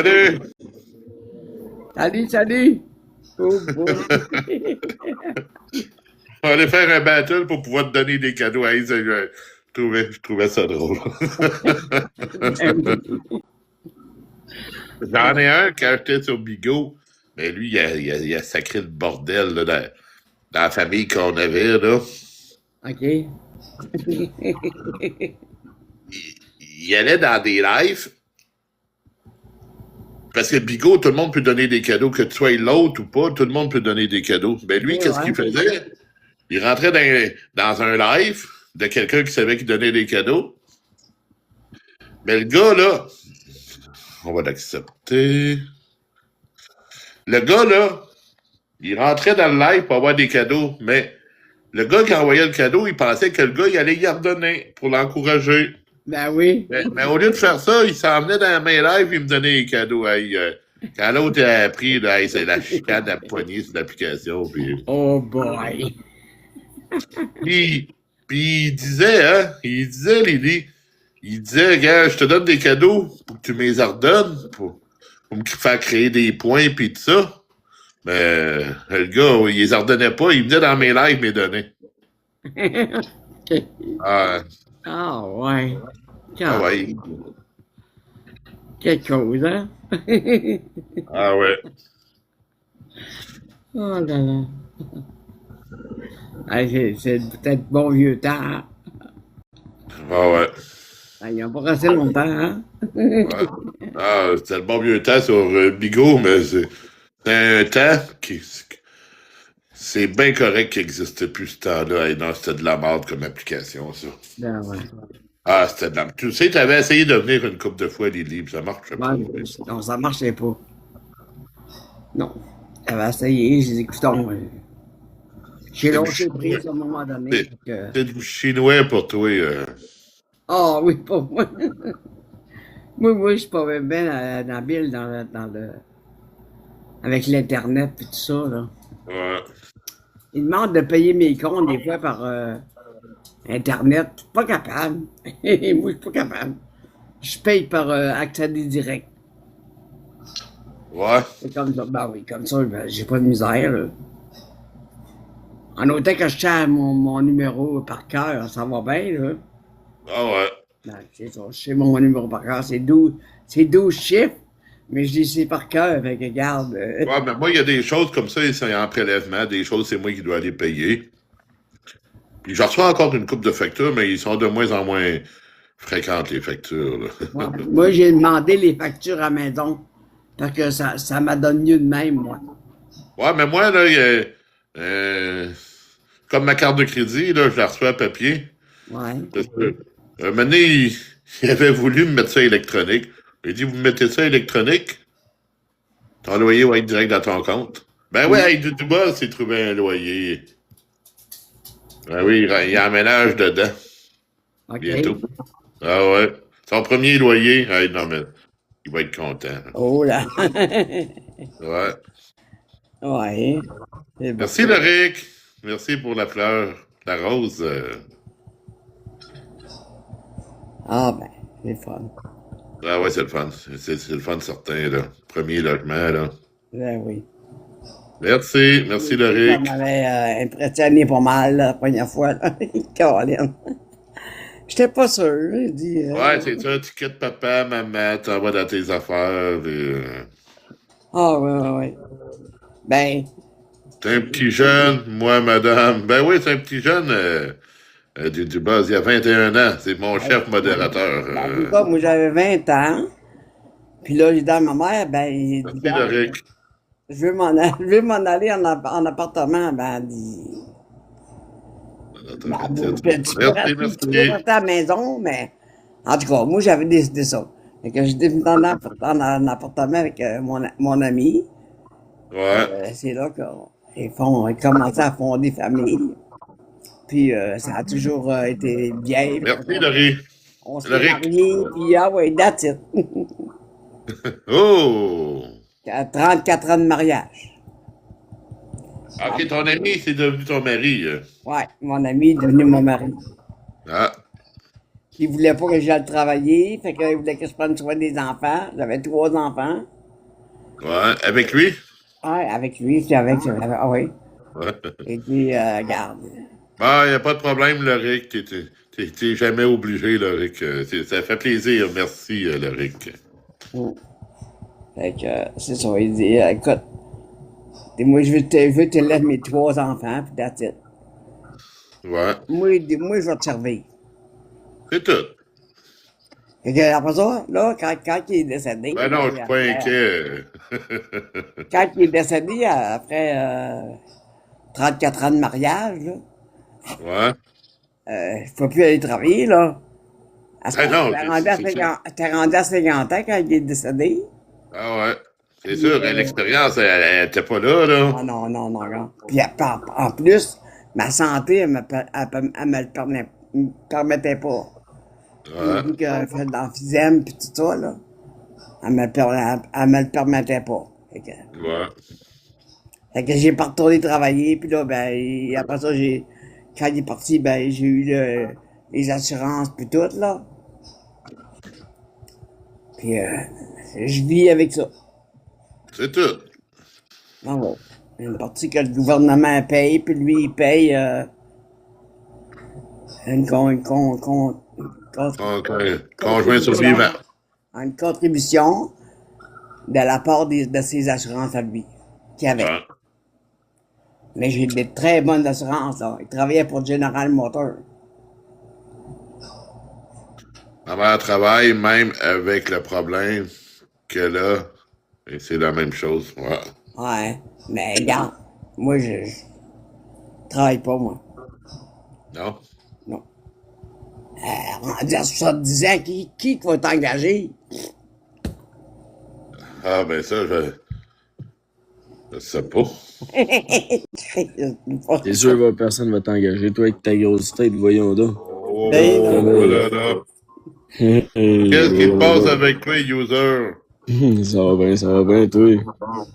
Speaker 3: Salut!
Speaker 12: Salut! Oh, boy.
Speaker 3: On va aller faire un battle pour pouvoir te donner des cadeaux. Hey, je trouvais ça drôle. J'en ai un quand j'étais sur Bigot, mais lui, il a sacré le bordel là, dans la famille qu'on avait, là.
Speaker 12: OK.
Speaker 3: Il allait dans des lives, parce que Bigot, tout le monde peut donner des cadeaux, que tu sois l'autre ou pas, tout le monde peut donner des cadeaux. Mais lui, qu'est-ce qu'il faisait? Il rentrait dans un live de quelqu'un qui savait qu'il donnait des cadeaux. Mais le gars, là, on va l'accepter. Le gars, là, il rentrait dans le live pour avoir des cadeaux, mais le gars qui envoyait le cadeau, il pensait que le gars, il allait y redonner pour l'encourager.
Speaker 12: Ben oui.
Speaker 3: Mais au lieu de faire ça, il s'en venait dans mes lives, il me donnait des cadeaux. Hey, quand l'autre a appris, là, hey, c'est la chicane à poignée sur l'application. Puis...
Speaker 12: Oh boy!
Speaker 3: Puis il disait, Lily, il disait, gars, je te donne des cadeaux pour que tu me les ordonnes, pour me faire créer des points puis tout ça. Mais le gars, il les ordonnait pas, il venait dans mes lives me donner.
Speaker 12: Ah ouais.
Speaker 3: Ah ouais.
Speaker 12: Quelque chose, hein?
Speaker 3: Ah ouais.
Speaker 12: Oh là là. C'est peut-être bon vieux temps, hein?
Speaker 3: Ah ouais.
Speaker 12: Il n'y a pas resté longtemps, hein?
Speaker 3: Ouais. Ah, c'était le bon vieux temps sur Bigot, mais c'est un temps qui... C'est bien correct qu'il n'existe plus ce temps-là. Et non, c'était de la merde comme application, ça.
Speaker 12: Ben ouais.
Speaker 3: Ah, c'était de la merde. Tu sais, tu avais essayé de venir une couple de fois, Lily, puis ça marchait pas.
Speaker 12: Non, ça marchait pas. Non. J'avais essayé, j'ai dit, écoutons, j'ai lâché prise à un moment donné.
Speaker 3: C'est du chinois pour toi.
Speaker 12: Ah oui, pour moi. moi, je suis pas bien habile avec l'Internet et tout ça, là.
Speaker 3: Ouais.
Speaker 12: Ils demandent de payer mes comptes des fois par Internet. Pas capable. Moi, je suis pas capable. Je paye par accéder direct.
Speaker 3: Ouais.
Speaker 12: C'est comme ça. Ben oui, comme ça, j'ai pas de misère, là. En autant que je tiens mon numéro par cœur, ça va bien, là.
Speaker 3: Ah ouais.
Speaker 12: Ben, c'est ça. Je sais mon numéro par cœur. C'est 12 chiffres, mais je les sais par cœur. Fait que, regarde.
Speaker 3: Ouais, mais moi, il y a des choses comme ça, c'est en prélèvement. Des choses, c'est moi qui dois aller payer. Puis je reçois encore une coupe de factures, mais ils sont de moins en moins fréquentes, les factures. Là.
Speaker 12: Ouais. Moi, j'ai demandé les factures à maison. Parce que ça m'a donné mieux de même, moi.
Speaker 3: Ouais, mais moi, là, comme ma carte de crédit, là, je la reçois à papier.
Speaker 12: Ouais.
Speaker 3: Parce que, un moment donné, il avait voulu me mettre ça électronique. J'ai dit, vous me mettez ça électronique? Ton loyer va être direct dans ton compte. Ben ouais, avec du bas, c'est trouvé un loyer. Ben oui, il y a un ménage dedans.
Speaker 12: OK.
Speaker 3: Bientôt. Ah ouais. Son premier loyer, hey, non, mais il va être content.
Speaker 12: Oh là.
Speaker 3: Ouais.
Speaker 12: Ouais.
Speaker 3: Merci, Loric. Merci pour la fleur. La rose.
Speaker 12: Ah ben, c'est fun.
Speaker 3: Ah ouais, c'est le fun. C'est le fun certain, là. Premier logement, là.
Speaker 12: Ben oui.
Speaker 3: Merci. Merci, Loric.
Speaker 12: Ça m'avait impressionné pas mal la première fois. Là. Caroline. J'étais pas sûr. J'ai dit.
Speaker 3: Ouais, c'est ça. Tu quittes papa, maman, t'en vas dans tes affaires.
Speaker 12: Ah ouais. Ben.
Speaker 3: T'es un petit jeune, moi, madame. Ben oui, c'est un petit jeune du buzz. Il y a 21 ans. C'est mon chef modérateur.
Speaker 12: Moi, j'avais 20 ans. Puis là, j'ai dit à ma mère, ben, il dit,
Speaker 3: Merci, Loric.
Speaker 12: je veux m'en aller en appartement. Ben, elle dit. Tu peux rester à la maison, mais en tout cas, moi, j'avais décidé ça. Fait que j'étais venu en appartement avec mon ami.
Speaker 3: Ouais.
Speaker 12: C'est là qu'ils commençaient à fonder famille. Puis ça a toujours été bien.
Speaker 3: Merci, Loric.
Speaker 12: On s'est mariés, puis ah ouais, that's it.
Speaker 3: Oh!
Speaker 12: 34 ans de mariage.
Speaker 3: Ok, ton ami, c'est devenu ton mari.
Speaker 12: Ouais, mon ami est devenu mon mari.
Speaker 3: Ah.
Speaker 12: Il voulait pas que j'aille travailler, fait qu'il voulait que je prenne soin des enfants. J'avais 3 enfants.
Speaker 3: Ouais, avec lui?
Speaker 12: Ouais, avec lui, puis ah oui.
Speaker 3: Ouais.
Speaker 12: Et puis, regarde.
Speaker 3: Ah, il n'y a pas de problème, Loric. T'es jamais obligé, Loric. Ça fait plaisir. Merci, Loric.
Speaker 12: Fait que, c'est ça. Il dit, écoute, moi, je veux te laisser mes 3 enfants, puis that's it.
Speaker 3: Ouais.
Speaker 12: Moi, je vais te servir.
Speaker 3: C'est tout.
Speaker 12: Fait que, après ça, là, quand il est décédé.
Speaker 3: Ben non, je suis pas inquiet.
Speaker 12: Quand il est décédé, après 34 ans de mariage, là.
Speaker 3: Ouais.
Speaker 12: Je peux plus aller travailler, là.
Speaker 3: Ben non,
Speaker 12: t'es rendu à 50 ans quand il est décédé.
Speaker 3: Ah ouais. C'est sûr, l'expérience, elle n'était pas là.
Speaker 12: Non. Puis en plus, ma santé, elle me le permettait pas.
Speaker 3: Ouais.
Speaker 12: Vu qu'elle fait de l'emphysème puis tout ça, là, elle me le permettait pas.
Speaker 3: Ouais.
Speaker 12: Fait que j'ai pas retourné travailler, puis là, ben, après ça, quand il est parti, ben, j'ai eu les assurances puis tout, là. Puis, je vis avec ça.
Speaker 3: C'est tout.
Speaker 12: Ah ouais. Une partie que le gouvernement paye, puis lui, il paye
Speaker 3: conjoint survivant.
Speaker 12: Une contribution de la part de ses assurances à lui, qu'il avait.
Speaker 3: Ouais.
Speaker 12: Mais j'ai des très bonnes assurances, là. Il travaillait pour General Motors.
Speaker 3: Ma mère travaille même avec le problème qu'elle a. Et c'est la même chose. Ouais.
Speaker 12: Ouais. Mais regarde, moi, je travaille pas, moi.
Speaker 3: Non?
Speaker 12: Non. Rendu à 70 ans, qui va t'engager?
Speaker 3: Ah, ben ça, je sais pas.
Speaker 14: T'es sûr que personne va t'engager, toi, avec ta grosse tête, voyons donc.
Speaker 3: Oh, là. Qu'est-ce qui se passe avec toi, user?
Speaker 14: Ça va bien, toi.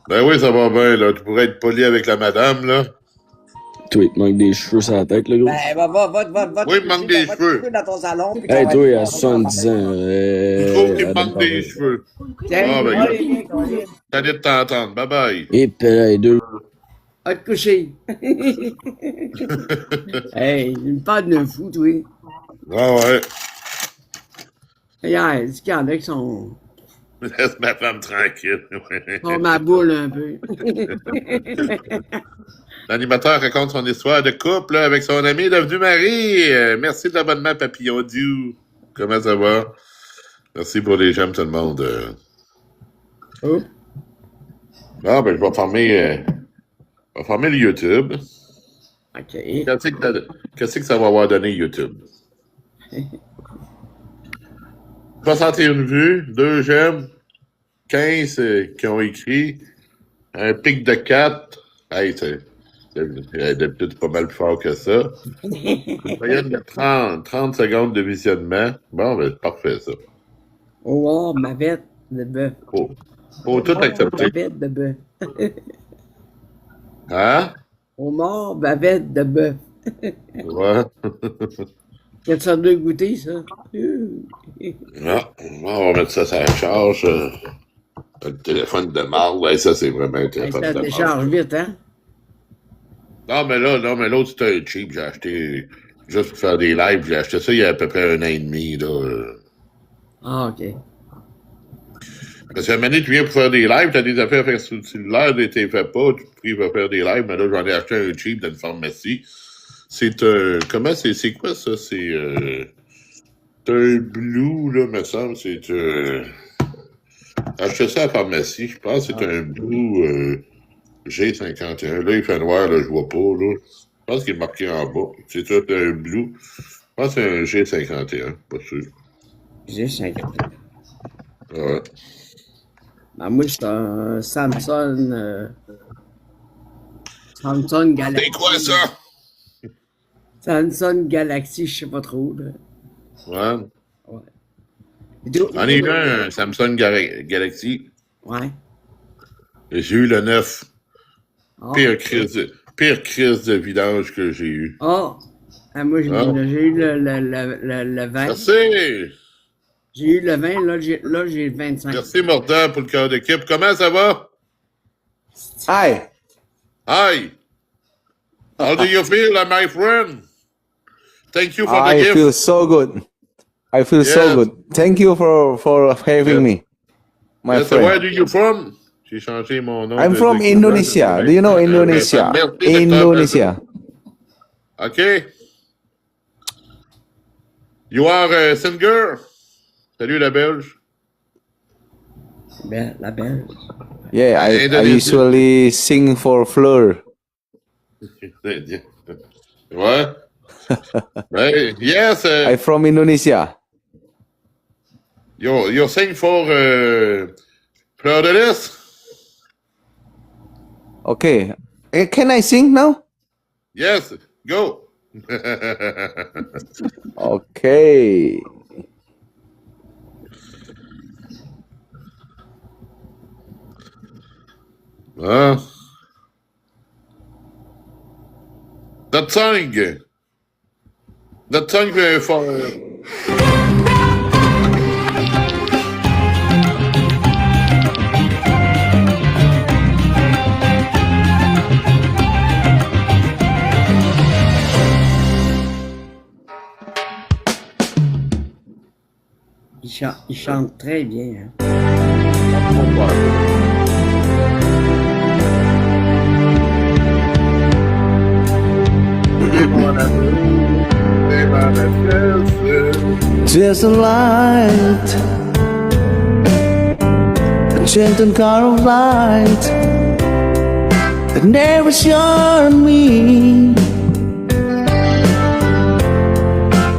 Speaker 3: Ben oui, ça va bien, là. Tu pourrais être poli avec la madame, là.
Speaker 14: Toi, il te manque des cheveux sur la tête, là, gros.
Speaker 12: Ben, va.
Speaker 3: Oui, il me manque des cheveux.
Speaker 12: Dans ton salon.
Speaker 14: Hey, toi, à 70 ans.
Speaker 3: Je trouve qu'il me manque des cheveux. Ah, ben, t'allais t'entendre. Bye bye.
Speaker 14: Et puis, les deux.
Speaker 12: Va te coucher. Hey, il me parle d'un fou, toi.
Speaker 3: Ah ouais.
Speaker 12: Hier, il dit qu'il y en a qui sont...
Speaker 3: Laisse ma femme tranquille.
Speaker 12: sont ma boule un peu.
Speaker 3: L'animateur raconte son histoire de couple là, avec son ami devenu mari. Merci de l'abonnement, Papillon Dieu. Comment ça va? Merci pour les j'aime tout le monde.
Speaker 12: Oh.
Speaker 3: Ah, ben, je vais fermer le YouTube.
Speaker 12: OK.
Speaker 3: Qu'est-ce que ça va avoir donné, YouTube? 61 vues, 2 j'aime, 15 qui ont écrit, un pic de 4. Hey, c'est d'habitude pas mal plus fort que ça. Une moyenne de 30 secondes de visionnement. Bon, ben, c'est parfait, ça.
Speaker 12: Oh, bavette de bœuf.
Speaker 3: Faut tout accepter.
Speaker 12: Bavette de bœuf.
Speaker 3: Hein?
Speaker 12: Homard, bavette de bœuf.
Speaker 3: Ouais.
Speaker 12: Quelle sorte de goûter, ça?
Speaker 3: Non, on va mettre ça sur la charge. Le téléphone de marde, ouais, ça, c'est vraiment un téléphone de
Speaker 12: Ça
Speaker 3: marde.
Speaker 12: décharge vite, hein?
Speaker 3: Non, mais l'autre, c'était un cheap. J'ai acheté, juste pour faire des lives, j'ai acheté ça il y a à peu près 1 an et demi, là.
Speaker 12: Ah, OK.
Speaker 3: Parce qu'à un moment donné, tu viens pour faire des lives, t'as des affaires à faire sur le cellulaire, t'es fait pas, tu te pries pour faire des lives, mais là, j'en ai acheté un cheap d'une pharmacie. C'est un... Comment c'est quoi, ça? C'est un Blue, là, me semble. C'est acheté ça à la pharmacie, je pense que c'est un Blue G51. Là, il fait noir, là, je vois pas, là. Je pense qu'il est marqué en bas. C'est ça, c'est un Blue. Je pense que c'est un G51, pas sûr.
Speaker 12: G51.
Speaker 3: Ouais.
Speaker 12: Ben, moi, c'est un Samsung... Samsung Galaxy.
Speaker 3: C'est quoi, ça?
Speaker 12: Samsung Galaxy, je sais pas trop, là.
Speaker 3: Ouais.
Speaker 12: Ouais.
Speaker 3: J'en ai eu un Samsung Galaxy.
Speaker 12: Ouais.
Speaker 3: Et j'ai eu le 9.
Speaker 12: Oh.
Speaker 3: Pire crise de vidange que j'ai eu.
Speaker 12: Oh! Ah, moi, j'ai eu le 20.
Speaker 3: Merci!
Speaker 12: J'ai eu le 20, là, j'ai le 25.
Speaker 3: Merci, Mordan, pour le cœur d'équipe. Comment ça va?
Speaker 15: Hi.
Speaker 3: Hi. How do you feel, my friend? Thank you for the gift.
Speaker 15: I feel so good. I feel so good. Thank you for having me, my
Speaker 3: So
Speaker 15: friend.
Speaker 3: where are you from? J'ai changé mon nom.
Speaker 15: I'm from Indonesia. Do you know Indonesia? Indonesia.
Speaker 3: Okay. You are a singer? Salut la Belge.
Speaker 12: La Belge.
Speaker 15: Yeah, I usually sing for Fleur.
Speaker 3: What? Right? Yes.
Speaker 15: I'm from Indonesia.
Speaker 3: You sing for Fleur de Lis?
Speaker 15: Okay. Can I sing now?
Speaker 3: Yes. Go.
Speaker 15: Okay.
Speaker 3: That song for...
Speaker 12: Il chante très bien, hein?
Speaker 15: There's a light, a gentle kind of light that never shone me.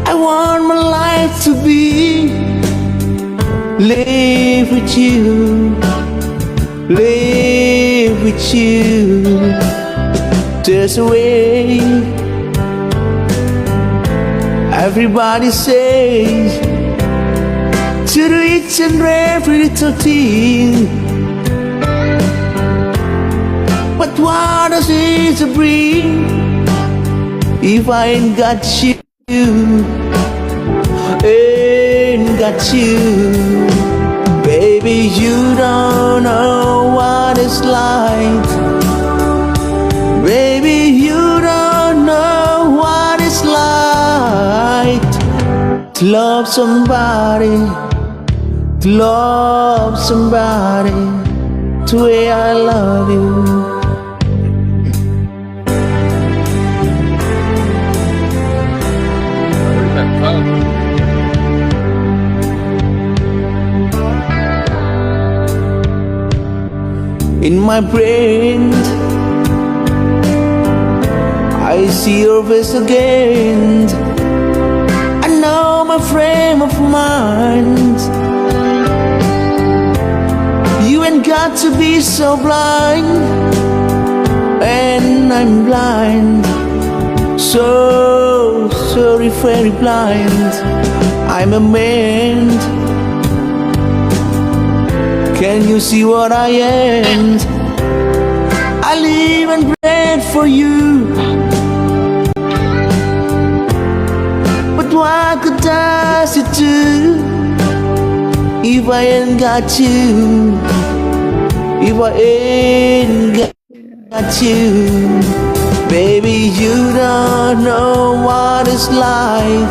Speaker 15: I want my life to be live with you, live with you. There's a way. Everybody says to do each and every little thing, but what does it bring if I ain't got you, ain't got you? Baby, you don't know what it's like. Baby, you don't know what it's like to to love somebody, to love somebody the way I love you. In my brain, I see your face again. I know my frame of mind. You ain't got to be so blind, and I'm blind. So sorry, very blind. I'm a man. Can you see what I am? I live and breathe for you. But what could I do if I ain't got you? If I ain't got you, baby, you don't know what it's like.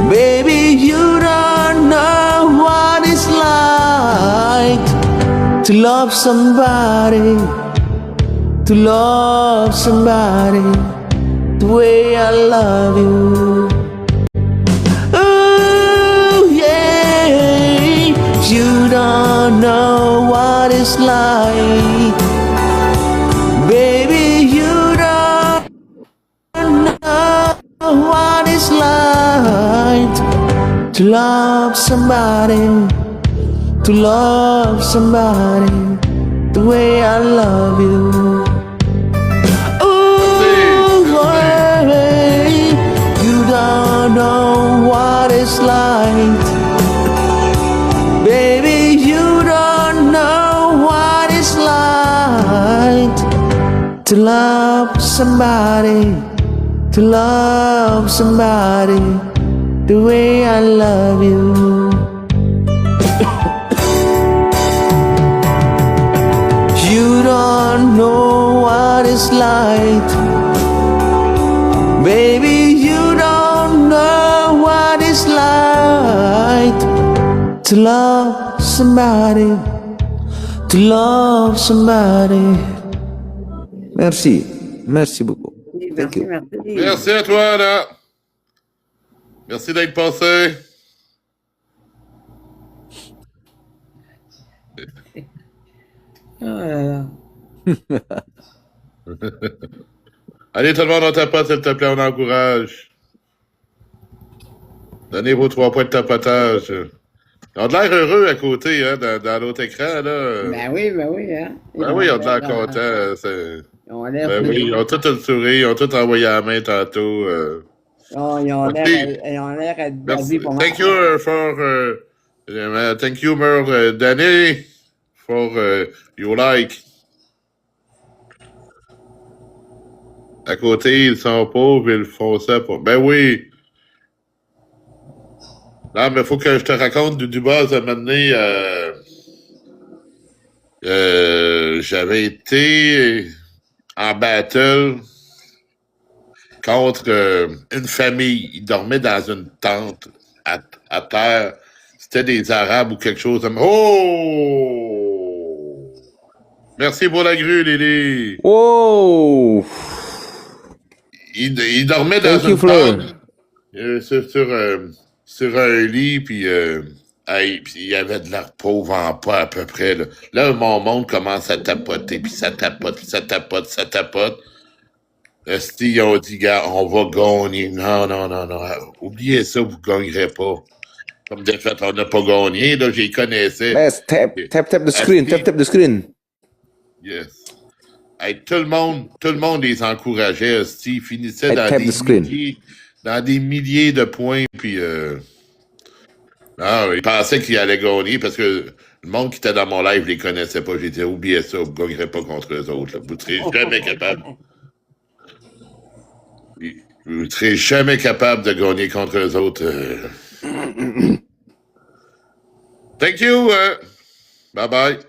Speaker 15: Baby, you don't know what it's like to love somebody, to love somebody the way I love you. Ooh, yeah, you don't know what it's like. Baby, you don't know what it's like to love somebody, to love somebody the way I love you. Ooh, baby, you don't know what it's like. Baby, you don't know what it's like to love somebody, to love somebody the way I love you. You don't know what it's like. Baby, you don't know what it's like to love somebody, to love somebody. Merci. Merci beaucoup. Thank you.
Speaker 3: Merci à toi, là. Merci d'être passé. Allez, tout le monde, on tapote, s'il te plaît, on encourage. Donnez vos 3 points de tapotage. Ils ont de l'air heureux à côté, hein, dans l'autre écran, là.
Speaker 12: Ben oui, hein.
Speaker 3: Ben oui, ils ont de l'air contents.
Speaker 12: Ils ont l'air
Speaker 3: Ben oui, ils ont tout le sourire, ils ont tout envoyé à la main tantôt.
Speaker 12: Ils ont l'air à être basés pour
Speaker 3: Thank you for, thank you, Mer, Danny, for your like. À côté, ils sont pauvres, ils font ça pour... Ben oui. Non, mais il faut que je te raconte du buzz à un moment donné. J'avais été en battle contre une famille. Ils dormaient dans une tente à terre. C'était des Arabes ou quelque chose. Oh! Merci pour la grue, Lily.
Speaker 15: Oh!
Speaker 3: Ils dormaient dans une tente sur un lit, puis il y avait de l'air pauvre en pas à peu près. Là, mon monde commence à tapoter, puis ça tapote, puis ça tapote, ça tapote. Ils ont dit, gars, on va gagner. Non. Oubliez ça, vous ne gagnerez pas. Comme de fait, on n'a pas gagné, là, j'y connaissais.
Speaker 15: Yes, tap the screen, tap the screen.
Speaker 3: Yes. Hey, tout le monde les encourageait, ils finissaient dans des milliers de points, puis ils pensaient qu'ils allaient gagner, parce que le monde qui était dans mon live les connaissait pas. J'ai dit, oubliez ça, vous ne gagnerez pas contre eux autres. Là. Vous ne serez jamais capable. Vous ne serez jamais capable de gagner contre eux autres. Thank you. Bye-bye.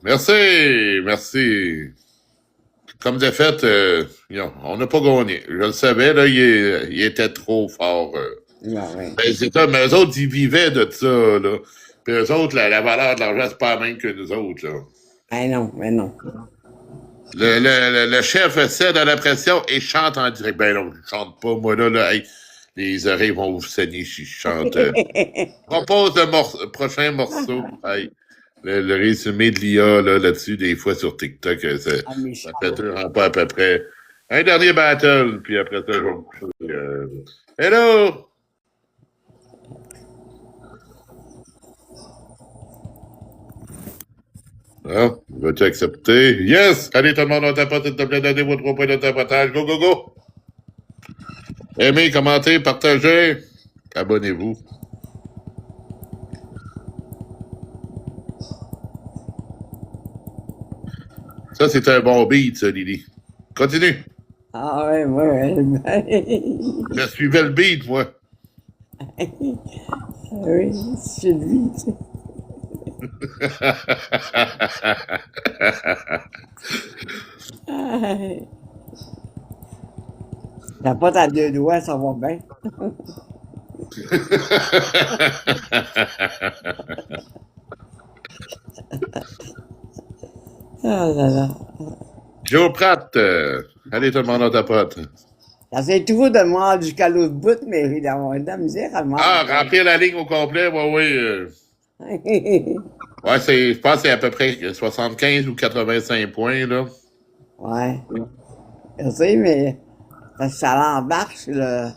Speaker 3: Merci. comme de fait, on n'a pas gagné. Je le savais, là, il était trop fort. Ben, c'est ça, mais eux autres, ils vivaient de ça, là. Puis eux autres, la valeur de l'argent, c'est pas la même que nous autres, là.
Speaker 12: Ben non, ben non.
Speaker 3: Le chef cède à la pression et chante en direct. Ben non, je chante pas, moi, là, hey, les oreilles vont vous saigner si je chante. Propose le prochain morceau. Hey, le résumé de l'IA, là-dessus, des fois, sur TikTok, ça fait pas à peu près. Un dernier battle, puis après ça, je vais me coucher. Hello! Ah, vas-tu accepter? Yes! Allez, tout le monde, on tapote, s'il te plaît, donnez vos 3 points de tapotage. Go, go, go! Aimez, commentez, partagez. Abonnez-vous. Ça, c'est un bon beat, ça, Lily. Continue.
Speaker 12: Ah ouais, ouais.
Speaker 3: Je suivais le beat, moi.
Speaker 12: Oui, c'est lui, tu sais. T'as pas ta 2 doigts, ça va bien. Ah là là.
Speaker 3: Joe Pratt, allez tout le monde, on tapote.
Speaker 12: J'essaie toujours de manger jusqu'à l'autre bout, mais j'ai de la misère à manger.
Speaker 3: Ah, remplir la ligne au complet, oui. Ouais, je pense que c'est à peu près 75 ou 85 points, là.
Speaker 12: Ouais. Je sais, mais ça l'embarque, là.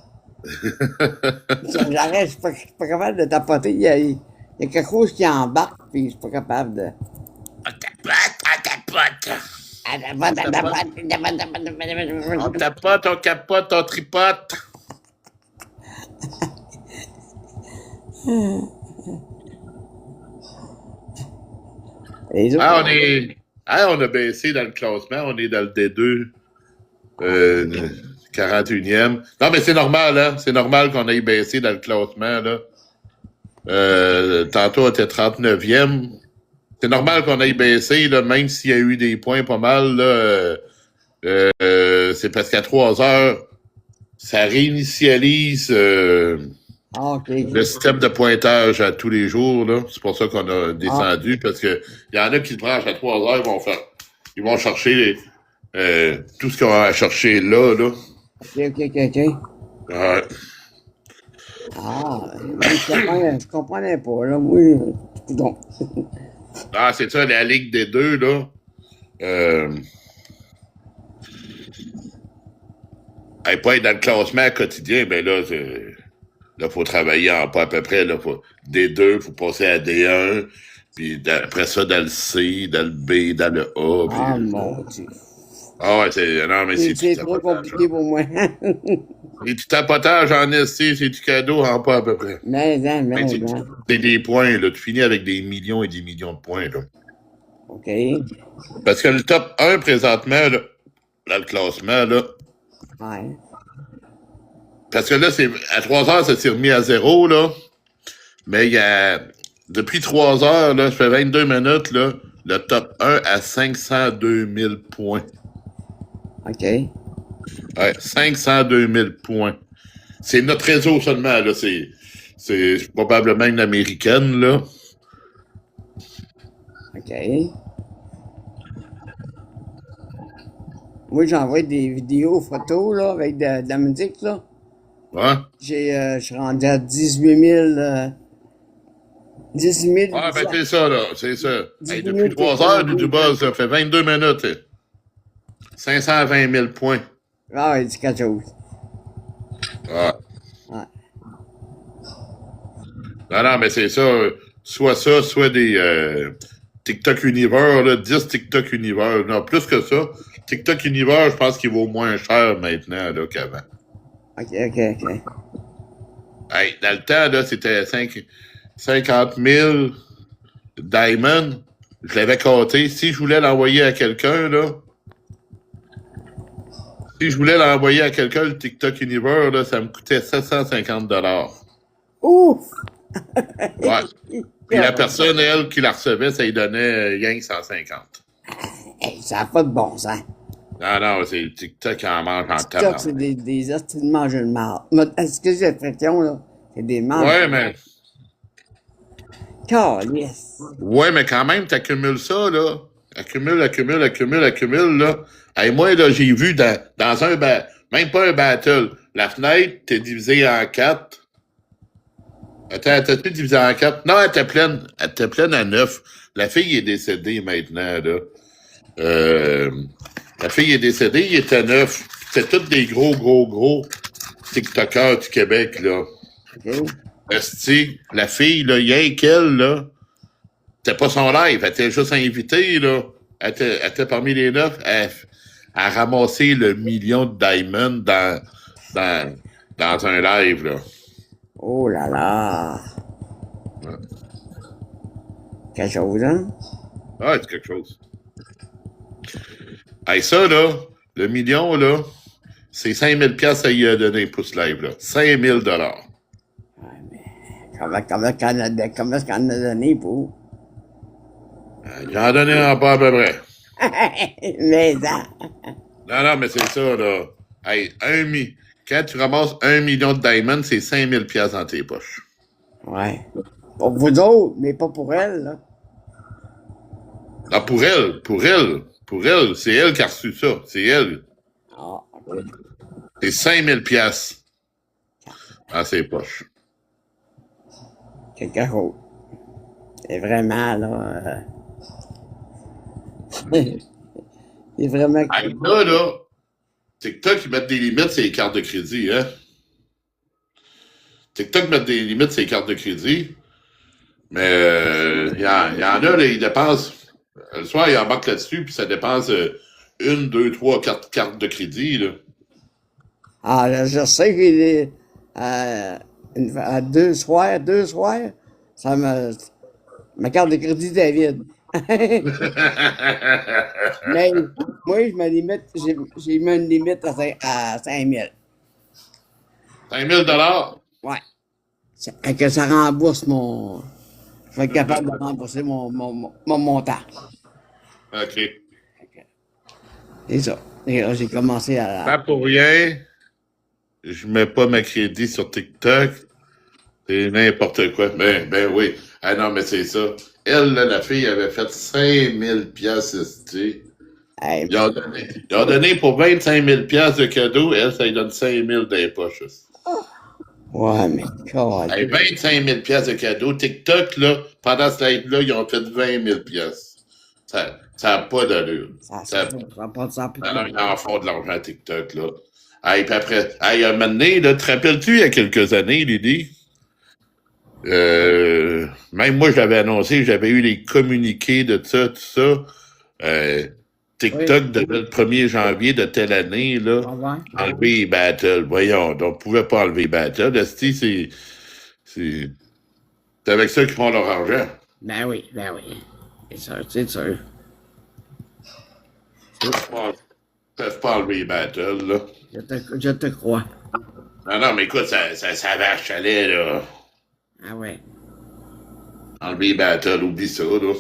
Speaker 12: J'arrête, je suis pas capable de tapoter. Il y a quelque chose qui embarque, puis je suis pas capable de...
Speaker 3: On tapote, on capote, on tripote. On a baissé dans le classement, on est dans le D2, 41e. Non, mais c'est normal, hein? C'est normal qu'on ait baissé dans le classement, là. Tantôt, on était 39e. C'est normal qu'on ait baissé, là, même s'il y a eu des points pas mal, là. C'est parce qu'à 3 heures, ça réinitialise le système de pointage à tous les jours, là. C'est pour ça qu'on a descendu, parce que il y en a qui se branchent à 3 heures, ils vont chercher tout ce qu'on a à chercher là.
Speaker 12: OK.
Speaker 3: Ouais.
Speaker 12: Ah, je comprenais pas, là. Oui, donc.
Speaker 3: Ah, c'est ça, la Ligue des deux, là. Pas être dans le classement quotidien, ben là, il faut travailler en pas à peu près. Là, D2, il faut passer à D1, puis après ça, dans le C, dans le B, dans le A.
Speaker 12: Ah, mon Dieu.
Speaker 3: Ah ouais, c'est
Speaker 12: trop compliqué pour moi.
Speaker 3: Et du tapotage en SC, c'est du cadeau en pas à peu près. C'est des points, là. Tu finis avec des millions et des millions de points, là.
Speaker 12: OK.
Speaker 3: Parce que le top 1, présentement, là, dans le classement, là.
Speaker 12: Ouais.
Speaker 3: Parce que là, à 3 heures, ça s'est remis à 0, là. Mais depuis 3 heures, là, ça fait 22 minutes, là, le top 1 à 502 000 points.
Speaker 12: OK.
Speaker 3: Ouais, 502 000 points. C'est notre réseau seulement, là. C'est probablement une américaine, là.
Speaker 12: OK. Moi, j'envoie des vidéos, photos, là, avec de la musique, là.
Speaker 3: Ouais.
Speaker 12: Je suis rendu à 18 000... 18 000...
Speaker 3: Ah, ben c'est ça, là. C'est ça. Hey, depuis 3 heures, du buzz, ça fait 22 minutes. 520 000 points.
Speaker 12: Ah ouais, c'est quelque chose.
Speaker 3: Ouais. Non, mais c'est ça. Soit des TikTok Universe, là, 10 TikTok Universe. Non, plus que ça. TikTok Universe, je pense qu'il vaut moins cher maintenant là, qu'avant.
Speaker 12: OK.
Speaker 3: Hey, dans le temps, là, c'était 50 000 Diamond. Je l'avais compté. Si je voulais l'envoyer à quelqu'un, là, le TikTok Universe, là, ça me coûtait 750 $.
Speaker 12: Ouf!
Speaker 3: Ouais. Puis la personne, elle, qui la recevait, ça lui donnait rien que 150.
Speaker 12: Hey, ça n'a pas de bon sens.
Speaker 3: Non, non, c'est TikTok qui en mange en
Speaker 12: TikTok,
Speaker 3: tabarnak.
Speaker 12: c'est des hosties de manger de marde. Excusez l'expression, là. C'est des manges.
Speaker 3: Ouais, mais...
Speaker 12: Calisse.
Speaker 3: Ouais, mais quand même, t'accumules ça, là. Accumule, là. Hey, moi, là, j'ai vu dans un... même pas un battle. La fenêtre, t'es divisée en 4. Attends, t'as-tu divisé en 4? Non, elle était pleine. Elle était pleine à 9. La fille est décédée maintenant, là. La fille est décédée, il était 9. C'était tous des gros TikTokers du Québec, là.
Speaker 12: Okay.
Speaker 3: Esti, la fille, là, rien qu'elle, là, c'était pas son live, elle était juste invitée, là. Elle était parmi les 9. Elle a ramassé le million de diamonds dans un live, là.
Speaker 12: Oh là là.
Speaker 3: Ouais.
Speaker 12: Quelque chose, hein?
Speaker 3: Ah, c'est quelque chose. Hey, ça, là, le million, là, c'est 5000 piastres à y a donné pour ce live-là. 5000 $.
Speaker 12: Comment est-ce qu'on a donné pour?
Speaker 3: J'en donnais en pas à peu près.
Speaker 12: Mais ça.
Speaker 3: Non, mais c'est ça, là. Hey, quand tu ramasses 1 million de diamonds, c'est 5000 piastres dans tes poches.
Speaker 12: Ouais. Pour vous autres, mais pas pour elle, là.
Speaker 3: Ah, pour elle, c'est elle qui a reçu ça. C'est elle.
Speaker 12: Ah, oui.
Speaker 3: C'est 5000 piastres dans ses poches.
Speaker 12: Quelque chose. C'est vraiment, là... c'est vraiment...
Speaker 3: Hey, là, TikTok, ils mettent des limites sur les cartes de crédit, hein? TikTok met des limites sur les cartes de crédit, mais il y en a, là, ils dépensent... Le soir, ils embarquent là-dessus, puis ça dépense 1, 2, 3, 4 cartes de crédit, là.
Speaker 12: Ah, là, je sais qu'il est... à deux soirs, ça me... Ma carte de crédit est vide. Mais moi, je me limite, j'ai mis une limite à 5 000.
Speaker 3: 5 000 $?
Speaker 12: Ouais. Que ça rembourse mon... Je vais être capable de rembourser mon montant.
Speaker 3: OK.
Speaker 12: C'est ça. Et là, j'ai commencé à...
Speaker 3: Pas pour rien, je mets pas ma crédit sur TikTok. C'est n'importe quoi. Ben oui. Ah non, mais c'est ça. Elle, là, la fille, avait fait 5000 piastres, tu sais.
Speaker 12: Hey,
Speaker 3: Ils ont donné pour 25 000 piastres de cadeau. Elle, ça lui donne 5 000 dans les poches.
Speaker 12: ouais, mais...
Speaker 3: Hey, 25 000 piastres de cadeau. TikTok, là, pendant ce live-là, ils ont fait 20 000 piastres. Ça n'a pas d'allure.
Speaker 12: Ça n'a pas de sens.
Speaker 3: Non, ils en font de l'argent à TikTok, là. Hey, puis après, hey, un moment donné, là, te rappelles-tu, il y a quelques années, Lydie? Même moi, je l'avais annoncé, j'avais eu les communiqués de ça, tout ça. TikTok,
Speaker 12: Oui.
Speaker 3: devait le 1er janvier de telle année, là, enlever les battles. Voyons, donc, on ne pouvait pas enlever les battles. Esti, c'est avec ça qu'ils font leur argent.
Speaker 12: Ben oui. C'est sûr.
Speaker 3: Ils ne peuvent pas enlever les battles, là.
Speaker 12: Je te crois.
Speaker 3: Non, mais écoute, ça vache, allait, là.
Speaker 12: Ah ouais.
Speaker 3: Enlever les battles, oublie ça, là.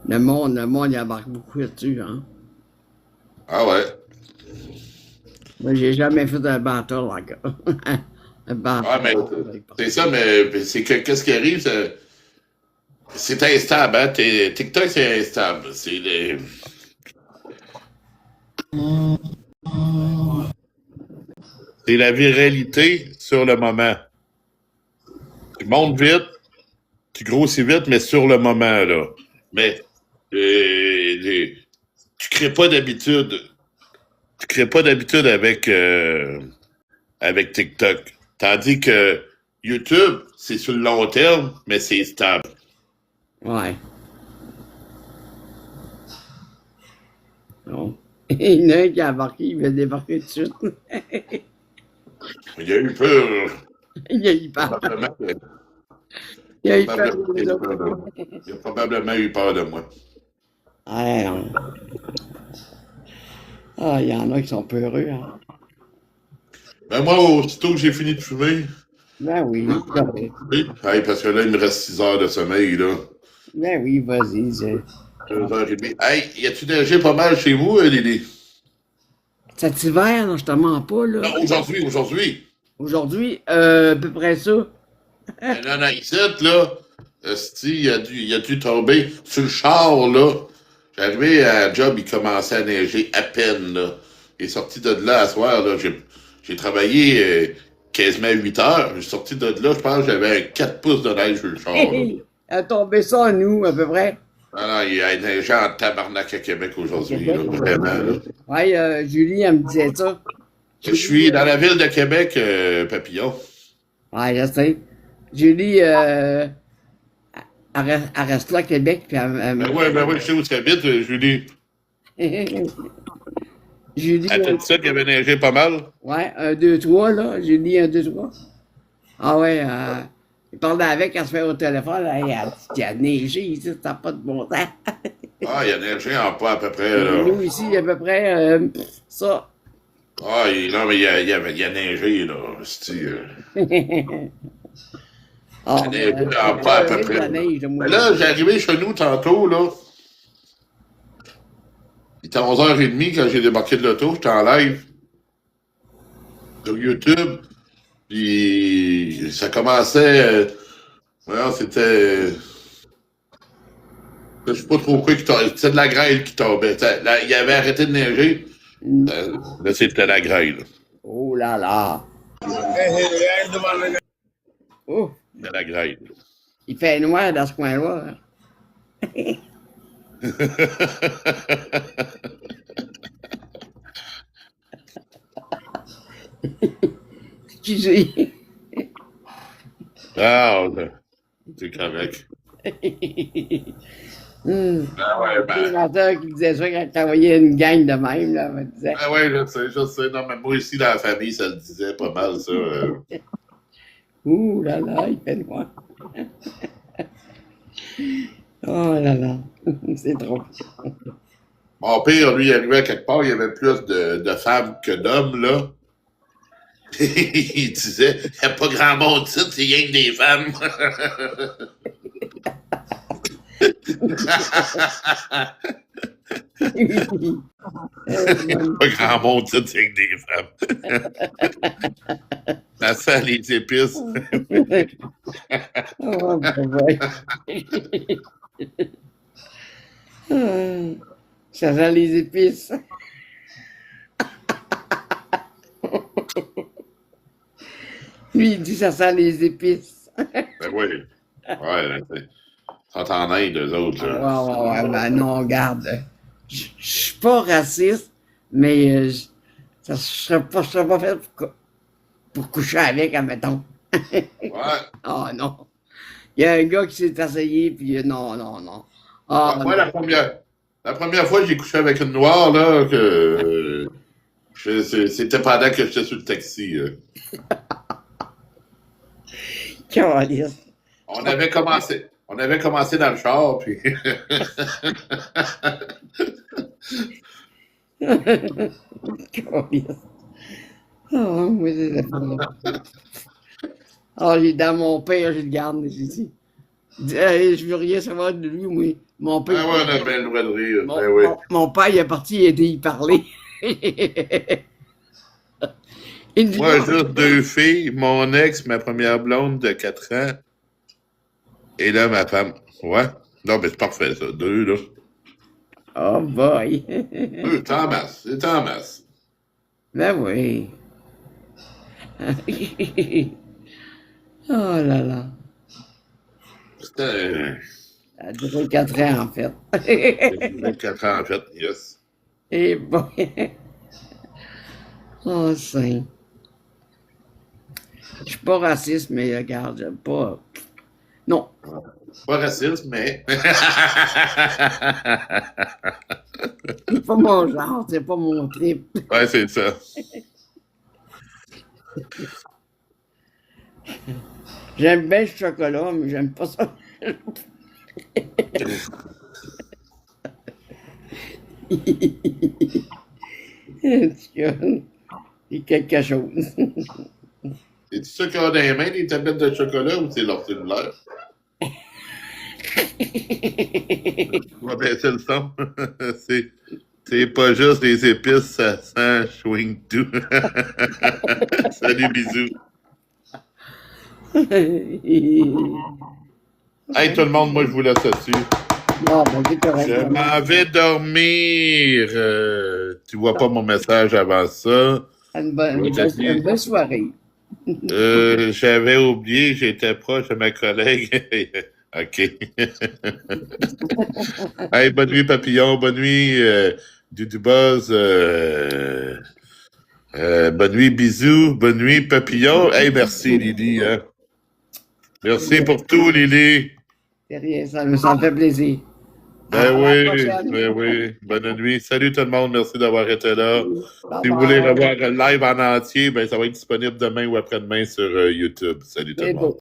Speaker 12: Le monde, il embarque beaucoup là-dessus, hein.
Speaker 3: Ah ouais.
Speaker 12: Moi, j'ai jamais fait un battle, encore. Un battle.
Speaker 3: Ah, mais c'est ça, mais c'est que qu'est-ce qui arrive, c'est instable, hein. TikTok, c'est instable. C'est la viralité sur le moment. Tu montes vite, tu grossis vite, mais sur le moment, là. Mais tu crées pas d'habitude. Tu crées pas d'habitude avec TikTok. Tandis que YouTube, c'est sur le long terme, mais c'est stable.
Speaker 12: Ouais. Non. Il y en a un qui a embarqué, il va débarquer tout de suite.
Speaker 3: Il y a eu peur.
Speaker 12: Il a eu peur. Il a eu peur de nous autres.
Speaker 3: Il a probablement eu peur de moi.
Speaker 12: Ah, non. Ah, il y en a qui sont peureux, hein.
Speaker 3: Ben moi, aussitôt que j'ai fini de fumer.
Speaker 12: Ben oui.
Speaker 3: Oui, hey, parce que là, il me reste 6 heures de sommeil, là.
Speaker 12: Ben oui, vas-y.
Speaker 3: 2h30. Hey, y a-tu neigé pas mal chez vous, Lily?
Speaker 12: Cet hiver, non, je te mens pas, là.
Speaker 3: Non, aujourd'hui.
Speaker 12: Aujourd'hui, à peu près ça.
Speaker 3: Non, ici, là, il a dû tomber sur le char, là. J'arrivais à la job, il commençait à neiger à peine, là. Il est sorti de là à soir, là. J'ai travaillé quasiment 8 heures. J'ai sorti de là, je pense que j'avais 4 pouces de neige sur le char, là.
Speaker 12: Elle a tombé ça à nous, à peu près.
Speaker 3: Non, il a neigé en tabarnak à Québec aujourd'hui, là, vraiment, là.
Speaker 12: Ouais, Julie, elle me disait ça.
Speaker 3: Je suis dans la ville de Québec, Papillon.
Speaker 12: Ouais, je sais. Julie, elle reste là à Québec, puis
Speaker 3: Ben oui, je sais où tu habites, Julie.
Speaker 12: Julie.
Speaker 3: Elle t'a dit ça qu'il avait neigé pas mal?
Speaker 12: Ouais, 1, 2, 3, là. Julie, 1, 2, 3. Ah ouais, il parlait avec, elle se fait au téléphone, elle dit qu'il a neigé ici, ça n'a pas de bon temps.
Speaker 3: Ah, il a neigé en pas à peu près, là.
Speaker 12: Nous, ici, à peu près, ça.
Speaker 3: Ah, non, mais il a neigé, là.
Speaker 12: Ah,
Speaker 3: neigé en pas à peu près. Mais là, j'ai arrivé chez nous tantôt, là. Il était 11h30 quand j'ai débarqué de l'auto, j'étais en live sur YouTube. Puis ça commençait. C'était. Je sais pas trop quoi qui tombait. C'était de la grêle qui tombait. Là, il avait arrêté de neiger. Là, c'était la grêle.
Speaker 12: Oh là là. Oh.
Speaker 3: C'était la grêle.
Speaker 12: Il fait noir dans ce coin-là. Excusez.
Speaker 3: Ah, c'est correct.
Speaker 12: C'est ma soeur qui disait ça quand tu envoyais une gang de même. Là, elle me disait.
Speaker 3: Ah ouais, je sais. Non, mais moi aussi, dans la famille, ça le disait pas mal, ça.
Speaker 12: Ouh là là, il fait noir. Oh là là, c'est drôle.
Speaker 3: Mon père, lui, il arrivait à quelque part, il y avait plus de femmes que d'hommes, là. Il disait, il n'y a pas grand monde ici, c'est rien que des femmes. Pas grand monde ici, c'est rien que des femmes. Ça sent les épices.
Speaker 12: Oh, ça sent les épices. Lui, il dit ça sent les épices.
Speaker 3: Ben oui. Ouais, sont en Inde, eux autres.
Speaker 12: Ouais, ben non, regarde. Je suis pas raciste, mais je serais pas fait pour coucher avec, admettons.
Speaker 3: Ouais.
Speaker 12: Oh non. Il y a un gars qui s'est essayé, puis non. Oh,
Speaker 3: moi, la première fois que j'ai couché avec une noire, là, c'était pendant que j'étais sur le taxi. On avait commencé dans le char, puis...
Speaker 12: Oh, moi, c'est oh, j'ai dans mon père, je le garde ici. Je veux rien savoir de lui, moi. Mon père.
Speaker 3: Ah ouais, on a bien le droit de rire.
Speaker 12: Mon père, il est parti, il a été y parler.
Speaker 3: Moi, juste 2 filles, mon ex, ma première blonde de 4 ans, et là, ma femme. Ouais. Non, mais c'est parfait, ça. 2, là.
Speaker 12: Oh boy.
Speaker 3: 2, c'est en masse.
Speaker 12: Ben oui. Oh là là.
Speaker 3: C'était...
Speaker 12: Ça a duré 4 ans, en fait.
Speaker 3: 4 ans, en fait, yes.
Speaker 12: Et bon. Oh, c'est... Je suis pas raciste, mais regarde, j'aime pas... Non.
Speaker 3: Pas raciste, mais...
Speaker 12: C'est pas mon genre, c'est pas mon trip.
Speaker 3: Ouais, c'est ça.
Speaker 12: J'aime bien le chocolat, mais j'aime pas ça. C'est quelque chose.
Speaker 3: C'est-tu ça qu'on a dans les mains, des tablettes de chocolat, ou c'est leur cellulaire? On va baisser le son. C'est pas juste les épices, ça sent chewing tout. Salut, bisous. Hey, tout le monde, moi, je vous laisse là-dessus.
Speaker 12: Non, ben, c'est correct.
Speaker 3: Je m'en vais dormir. Tu vois pas mon message avant ça.
Speaker 12: Une bonne soirée.
Speaker 3: J'avais oublié, j'étais proche de ma collègue. OK. Hey, bonne nuit, papillon. Bonne nuit, Dudubuzz. Bonne nuit, bisous. Bonne nuit, papillon. Hey, merci, Lily. Hein. Merci pour tout, Lily.
Speaker 12: C'est rien, ça me fait plaisir.
Speaker 3: Ben oui. Bonne nuit. Salut tout le monde. Merci d'avoir été là. Si vous voulez revoir le live en entier, ben ça va être disponible demain ou après-demain sur YouTube. Salut tout le monde.